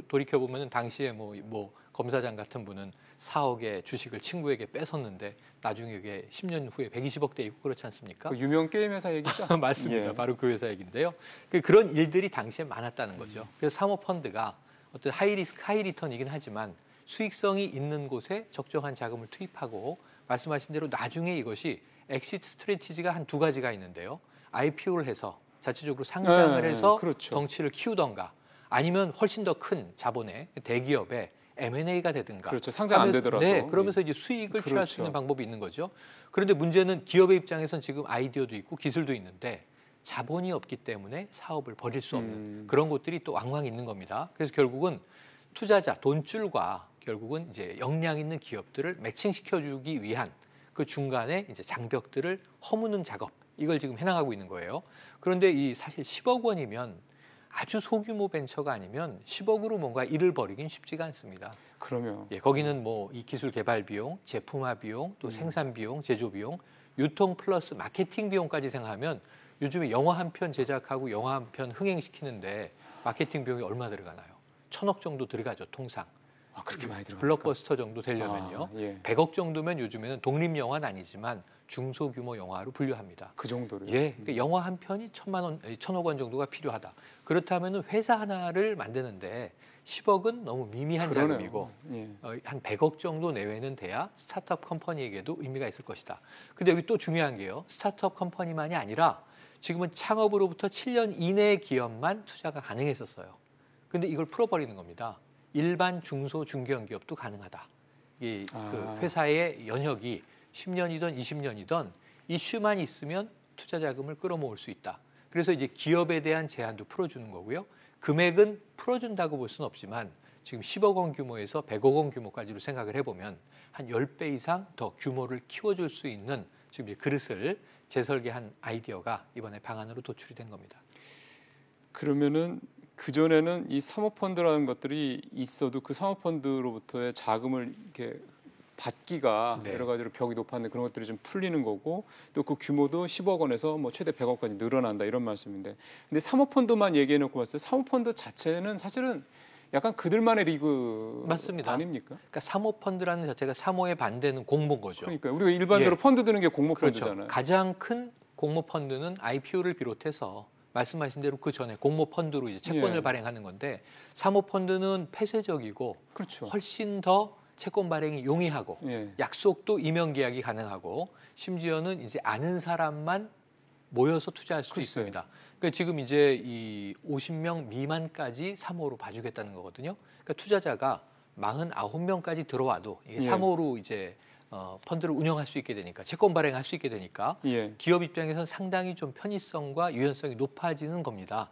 돌이켜 보면은 당시에 뭐 검사장 같은 분은 4억의 주식을 친구에게 뺏었는데 나중에 이게 10년 후에 120억대 있고 그렇지 않습니까? 그 유명 게임 회사 얘기죠? 맞습니다. 예. 바로 그 회사 얘기인데요. 그런 일들이 당시에 많았다는 거죠. 그래서 사모펀드가 어떤 하이리스크 하이리턴이긴 하지만 수익성이 있는 곳에 적정한 자금을 투입하고 말씀하신 대로 나중에 이것이 엑시트 스트래티지가 한 두 가지가 있는데요. IPO를 해서 자체적으로 상장을 해서 그렇죠. 덩치를 키우던가 아니면 훨씬 더 큰 자본의 대기업에 M&A가 되든가. 그렇죠. 상장 안 되더라도. 네, 그러면서 이제 수익을 그렇죠. 취할 수 있는 방법이 있는 거죠. 그런데 문제는 기업의 입장에선 지금 아이디어도 있고 기술도 있는데 자본이 없기 때문에 사업을 벌일 수 없는 그런 곳들이 또 왕왕 있는 겁니다. 그래서 결국은 투자자, 돈줄과 결국은 이제 역량 있는 기업들을 매칭시켜주기 위한 그 중간에 이제 장벽들을 허무는 작업, 이걸 지금 해나가고 있는 거예요. 그런데 이 사실 10억 원이면 아주 소규모 벤처가 아니면 10억으로 뭔가 일을 벌이긴 쉽지가 않습니다. 그러면 예, 거기는 뭐 이 기술 개발 비용, 제품화 비용, 또 생산 비용, 제조 비용, 유통 플러스 마케팅 비용까지 생각하면 요즘에 영화 한 편 제작하고 영화 한 편 흥행시키는데 마케팅 비용이 얼마 들어가나요? 1,000억 정도 들어가죠, 통상. 그렇게 많이 들어가요. 블록버스터 정도 되려면요. 예. 100억 정도면 요즘에는 독립 영화는 아니지만 중소규모 영화로 분류합니다. 그 정도로요? 예, 그러니까 영화 한 편이 1,000억 원 정도가 필요하다. 그렇다면 회사 하나를 만드는데 10억은 너무 미미한 그러네요. 자금이고 예. 한 100억 정도 내외는 돼야 스타트업 컴퍼니에게도 의미가 있을 것이다. 근데 여기 또 중요한 게요. 스타트업 컴퍼니만이 아니라 지금은 창업으로부터 7년 이내의 기업만 투자가 가능했었어요. 근데 이걸 풀어버리는 겁니다. 일반 중소 중견 기업도 가능하다. 그 회사의 연혁이 10년이든 20년이든 이슈만 있으면 투자 자금을 끌어모을 수 있다. 그래서 이제 기업에 대한 제한도 풀어주는 거고요. 금액은 풀어준다고 볼 수는 없지만 지금 10억 원 규모에서 100억 원 규모까지로 생각을 해보면 한 10배 이상 더 규모를 키워줄 수 있는 지금 이제 그릇을 재설계한 아이디어가 이번에 방안으로 도출이 된 겁니다. 그러면은 그전에는 이 사모펀드라는 것들이 있어도 그 사모펀드로부터의 자금을 이렇게 받기가 여러 가지로 벽이 높았는데 그런 것들이 좀 풀리는 거고 또 그 규모도 10억 원에서 뭐 최대 100억까지 늘어난다 이런 말씀인데 근데 사모펀드만 얘기해 놓고 봤을 때 사모펀드 자체는 사실은 약간 그들만의 리그 맞습니다. 아닙니까? 그러니까 사모펀드라는 자체가 사모에 반대는 공모인 거죠. 그러니까 우리가 일반적으로 펀드 드는 게 공모펀드잖아요. 그렇죠. 가장 큰 공모펀드는 IPO를 비롯해서 말씀하신 대로 그 전에 공모펀드로 이제 채권을 발행하는 건데 사모펀드는 폐쇄적이고 그렇죠. 훨씬 더 채권 발행이 용이하고 약속도 이명 계약이 가능하고 심지어는 이제 아는 사람만 모여서 투자할 수도 있습니다. 그러니까 지금 이제 이 50명 미만까지 3호로 봐주겠다는 거거든요. 그러니까 투자자가 49명까지 들어와도 3호로 이제 펀드를 운영할 수 있게 되니까 채권 발행할 수 있게 되니까 기업 입장에서는 상당히 좀 편의성과 유연성이 높아지는 겁니다.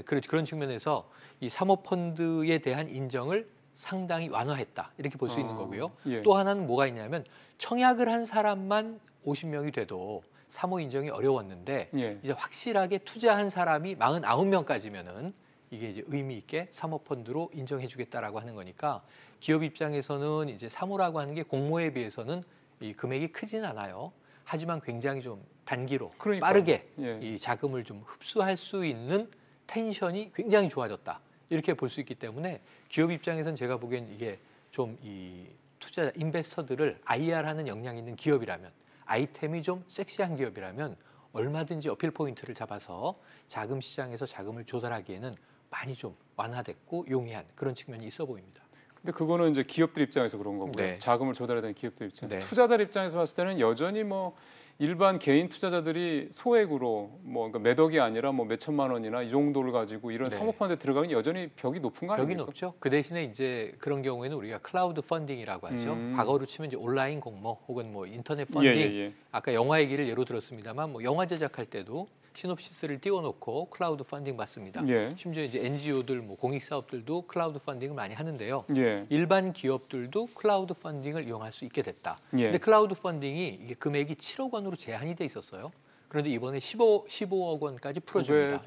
그런 측면에서 이 사모펀드에 대한 인정을 상당히 완화했다 이렇게 볼 수 있는 거고요. 또 하나는 뭐가 있냐면 청약을 한 사람만 50명이 돼도 사모 인정이 어려웠는데 이제 확실하게 투자한 사람이 49명까지면은 이게 이제 의미 있게 사모펀드로 인정해주겠다라고 하는 거니까 기업 입장에서는 이제 사모라고 하는 게 공모에 비해서는 이 금액이 크진 않아요. 하지만 굉장히 좀 단기로 빠르게 이 자금을 좀 흡수할 수 있는 텐션이 굉장히 좋아졌다. 이렇게 볼 수 있기 때문에 기업 입장에서는 제가 보기엔 이게 좀 이 투자 인베스터들을 IR하는 역량 있는 기업이라면 아이템이 좀 섹시한 기업이라면 얼마든지 어필 포인트를 잡아서 자금 시장에서 자금을 조달하기에는 많이 좀 완화됐고 용이한 그런 측면이 있어 보입니다. 근데 그거는 이제 기업들 입장에서 그런 거고요. 자금을 조달해야 되는 기업들 입장. 투자자 입장에서 봤을 때는 여전히 뭐 일반 개인 투자자들이 소액으로 뭐 그러니까 몇 억이 아니라 뭐 몇 천만 원이나 이 정도를 가지고 이런 사모펀드에 들어가긴 여전히 벽이 높은 거 아닙니까? 벽이 높죠. 그 대신에 이제 그런 경우에는 우리가 클라우드 펀딩이라고 하죠. 과거로 치면 이제 온라인 공모 혹은 뭐 인터넷 펀딩. 아까 영화 얘기를 예로 들었습니다만 뭐 영화 제작할 때도 시놉시스를 띄워놓고 클라우드 펀딩 받습니다. 심지어 이제 NGO들, 뭐 공익사업들도 클라우드 펀딩을 많이 하는데요. 일반 기업들도 클라우드 펀딩을 이용할 수 있게 됐다. 근데 클라우드 펀딩이 이게 금액이 7억 원으로 제한이 돼 있었어요. 그런데 이번에 15억 원까지 풀어줍니다.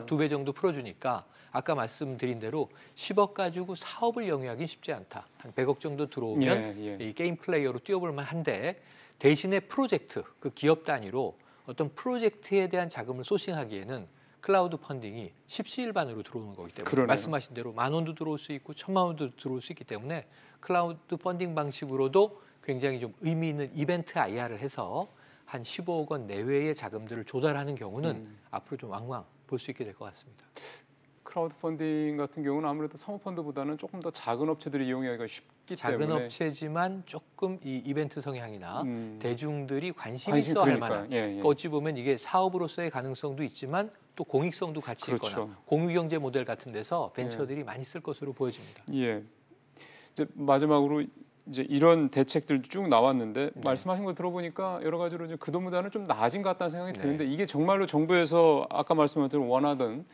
두 배 정도 풀어주니까 아까 말씀드린 대로 10억 가지고 사업을 영위하기 쉽지 않다. 한 100억 정도 들어오면 이 게임 플레이어로 뛰어볼 만한데 대신에 프로젝트, 그 기업 단위로 어떤 프로젝트에 대한 자금을 소싱하기에는 클라우드 펀딩이 십시일반으로 들어오는 거기 때문에 말씀하신 대로 10,000원도 들어올 수 있고 1,000,000원도 들어올 수 있기 때문에 클라우드 펀딩 방식으로도 굉장히 좀 의미 있는 이벤트 IR을 해서 한 15억 원 내외의 자금들을 조달하는 경우는 앞으로 좀 왕왕 볼 수 있게 될 것 같습니다. 크라우드 펀딩 같은 경우는 아무래도 사모펀드보다는 조금 더 작은 업체들이 이용하기가 쉽기 때문에 작은 업체지만 조금 이 이벤트 성향이나 대중들이 관심 있어 할 만한 그러니까 어찌 보면 이게 사업으로서의 가능성도 있지만 또 공익성도 같이 그렇죠. 있거나 공유경제 모델 같은 데서 벤처들이 많이 쓸 것으로 보여집니다. 예. 이제 마지막으로 이제 이런 대책들 쭉 나왔는데 말씀하신 걸 들어보니까 여러 가지로 이제 그동안보다는 좀 나아진 것 같다는 생각이 드는데 이게 정말로 정부에서 아까 말씀하신 원하던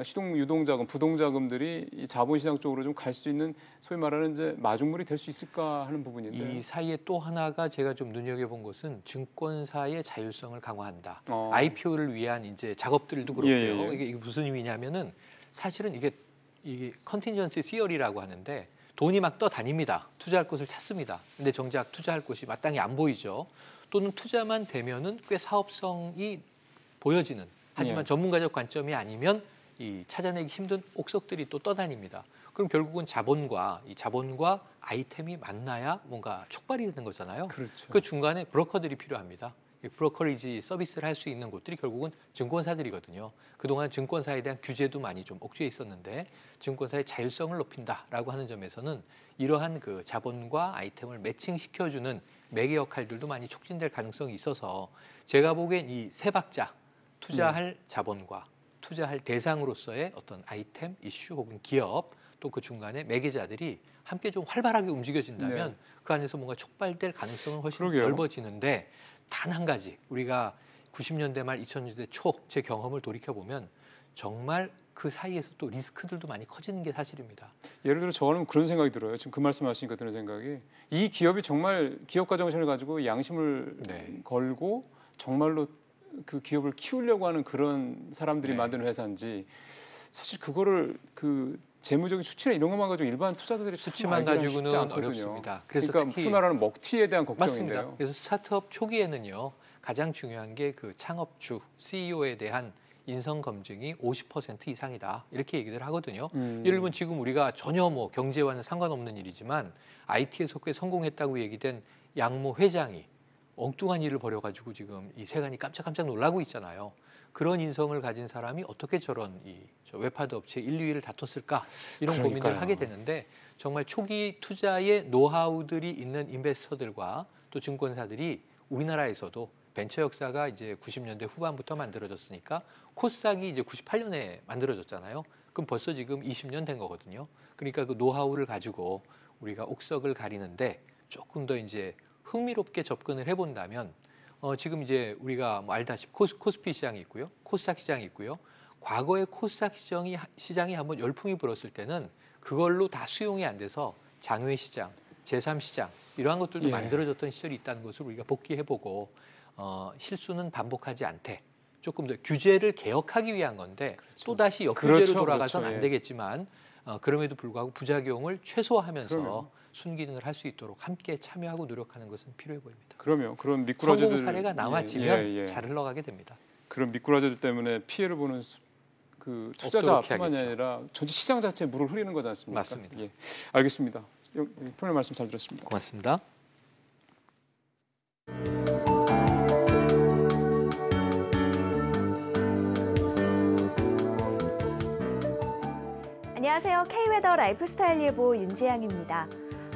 시동 유동자금, 부동자금들이 이 자본시장 쪽으로 좀 갈 수 있는 소위 말하는 이제 마중물이 될 수 있을까 하는 부분인데 이 사이에 또 하나가 제가 좀 눈여겨본 것은 증권사의 자율성을 강화한다. IPO를 위한 이제 작업들도 그렇고요. 이게 무슨 의미냐면은 사실은 이게 컨틴전시 시어리라고 하는데 돈이 막 떠다닙니다. 투자할 곳을 찾습니다. 근데 정작 투자할 곳이 마땅히 안 보이죠. 또는 투자만 되면은 꽤 사업성이 보여지는 하지만 전문가적 관점이 아니면 이 찾아내기 힘든 옥석들이 또 떠다닙니다. 그럼 결국은 자본과 아이템이 만나야 뭔가 촉발이 되는 거잖아요. 그렇죠. 그 중간에 브로커들이 필요합니다. 브로커리지 서비스를 할 수 있는 곳들이 결국은 증권사들이거든요. 그동안 증권사에 대한 규제도 많이 좀 억제해 있었는데 증권사의 자율성을 높인다라고 하는 점에서는 이러한 그 자본과 아이템을 매칭시켜주는 매개 역할들도 많이 촉진될 가능성이 있어서 제가 보기엔 이 세 박자 투자할 자본과 투자할 대상으로서의 어떤 아이템, 이슈 혹은 기업 또 그 중간에 매개자들이 함께 좀 활발하게 움직여진다면 그 안에서 뭔가 촉발될 가능성은 훨씬 넓어지는데 단 한 가지 우리가 90년대 말 2000년대 초 제 경험을 돌이켜보면 정말 그 사이에서 또 리스크들도 많이 커지는 게 사실입니다. 예를 들어 저는 그런 생각이 들어요. 지금 그 말씀하시니까 드는 생각이 이 기업이 정말 기업 가정을 가지고 양심을 걸고 정말로 그 기업을 키우려고 하는 그런 사람들이 만드는 회사인지 사실 그거를 그 재무적인 수치나 이런 것만 가지고 일반 투자자들이 수치만 가지고는 어렵습니다. 그래서 그러니까 특히 소위 말하는 먹튀에 대한 걱정인데요. 맞습니다. 그래서 스타트업 초기에는요. 가장 중요한 게 그 창업주, CEO에 대한 인성 검증이 50% 이상이다. 이렇게 얘기를 하거든요. 예를 들면 지금 우리가 전혀 뭐 경제와는 상관없는 일이지만 IT에서 꽤 성공했다고 얘기된 양모 회장이 엉뚱한 일을 벌여가지고 지금 이 세간이 깜짝깜짝 놀라고 있잖아요. 그런 인성을 가진 사람이 어떻게 저런 저 웹하드 업체 1, 2위를 다퉜을까 이런 고민을 하게 되는데 정말 초기 투자의 노하우들이 있는 인베스터들과 또 증권사들이 우리나라에서도 벤처 역사가 이제 90년대 후반부터 만들어졌으니까 코스닥이 이제 98년에 만들어졌잖아요. 그럼 벌써 지금 20년 된 거거든요. 그러니까 그 노하우를 가지고 우리가 옥석을 가리는데 조금 더 이제 흥미롭게 접근을 해본다면 지금 이제 우리가 뭐 알다시피 코스피 시장이 있고요. 코스닥 시장이 있고요. 과거에 코스닥 시장이 한번 열풍이 불었을 때는 그걸로 다 수용이 안 돼서 장외 시장, 제3시장 이러한 것들도 만들어졌던 시절이 있다는 것을 우리가 복기해보고 실수는 반복하지 않되 조금 더 규제를 개혁하기 위한 건데 또다시 역규제로 돌아가서는 안 되겠지만 그럼에도 불구하고 부작용을 최소화하면서 순기능을 할 수 있도록 함께 참여하고 노력하는 것은 필요해 보입니다. 그러면 그런 미꾸라지들 성공 사례가 나와지면 잘 흘러가게 됩니다. 그런 미꾸라지들 때문에 피해를 보는 그 투자자뿐만이 아니라 전체 시장 자체에 물을 흐리는 거지 않습니까? 맞습니다. 예, 알겠습니다. 표현의 말씀 잘 들었습니다. 고맙습니다. 안녕하세요. K웨더 라이프스타일 예보 윤지향입니다.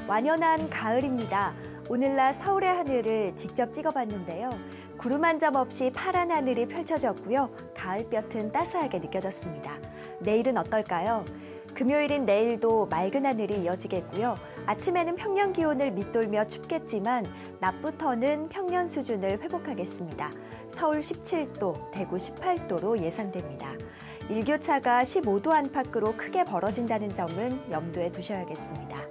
완연한 가을입니다. 오늘날 서울의 하늘을 직접 찍어봤는데요. 구름 한 점 없이 파란 하늘이 펼쳐졌고요. 가을볕은 따스하게 느껴졌습니다. 내일은 어떨까요? 금요일인 내일도 맑은 하늘이 이어지겠고요. 아침에는 평년 기온을 밑돌며 춥겠지만 낮부터는 평년 수준을 회복하겠습니다. 서울 17도, 대구 18도로 예상됩니다. 일교차가 15도 안팎으로 크게 벌어진다는 점은 염두에 두셔야겠습니다.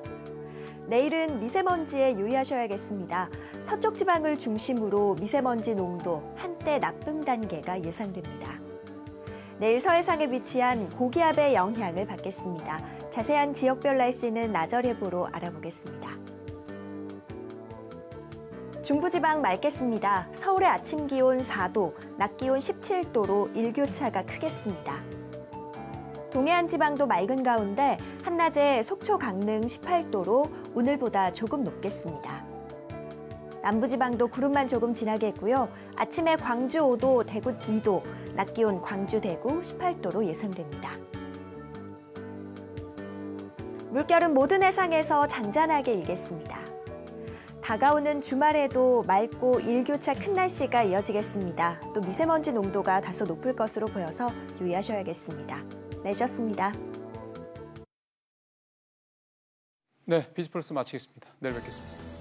내일은 미세먼지에 유의하셔야겠습니다. 서쪽 지방을 중심으로 미세먼지 농도 한때 나쁨 단계가 예상됩니다. 내일 서해상에 위치한 고기압의 영향을 받겠습니다. 자세한 지역별 날씨는 나절 예보로 알아보겠습니다. 중부지방 맑겠습니다. 서울의 아침 기온 4도, 낮 기온 17도로 일교차가 크겠습니다. 동해안 지방도 맑은 가운데 한낮에 속초 강릉 18도로 오늘보다 조금 높겠습니다. 남부지방도 구름만 조금 지나겠고요. 아침에 광주 5도, 대구 2도, 낮 기온 광주, 대구 18도로 예상됩니다. 물결은 모든 해상에서 잔잔하게 일겠습니다. 다가오는 주말에도 맑고 일교차 큰 날씨가 이어지겠습니다. 또 미세먼지 농도가 다소 높을 것으로 보여서 유의하셔야겠습니다. 내셨습니다. 네, 비즈플러스 마치겠습니다. 내일 뵙겠습니다.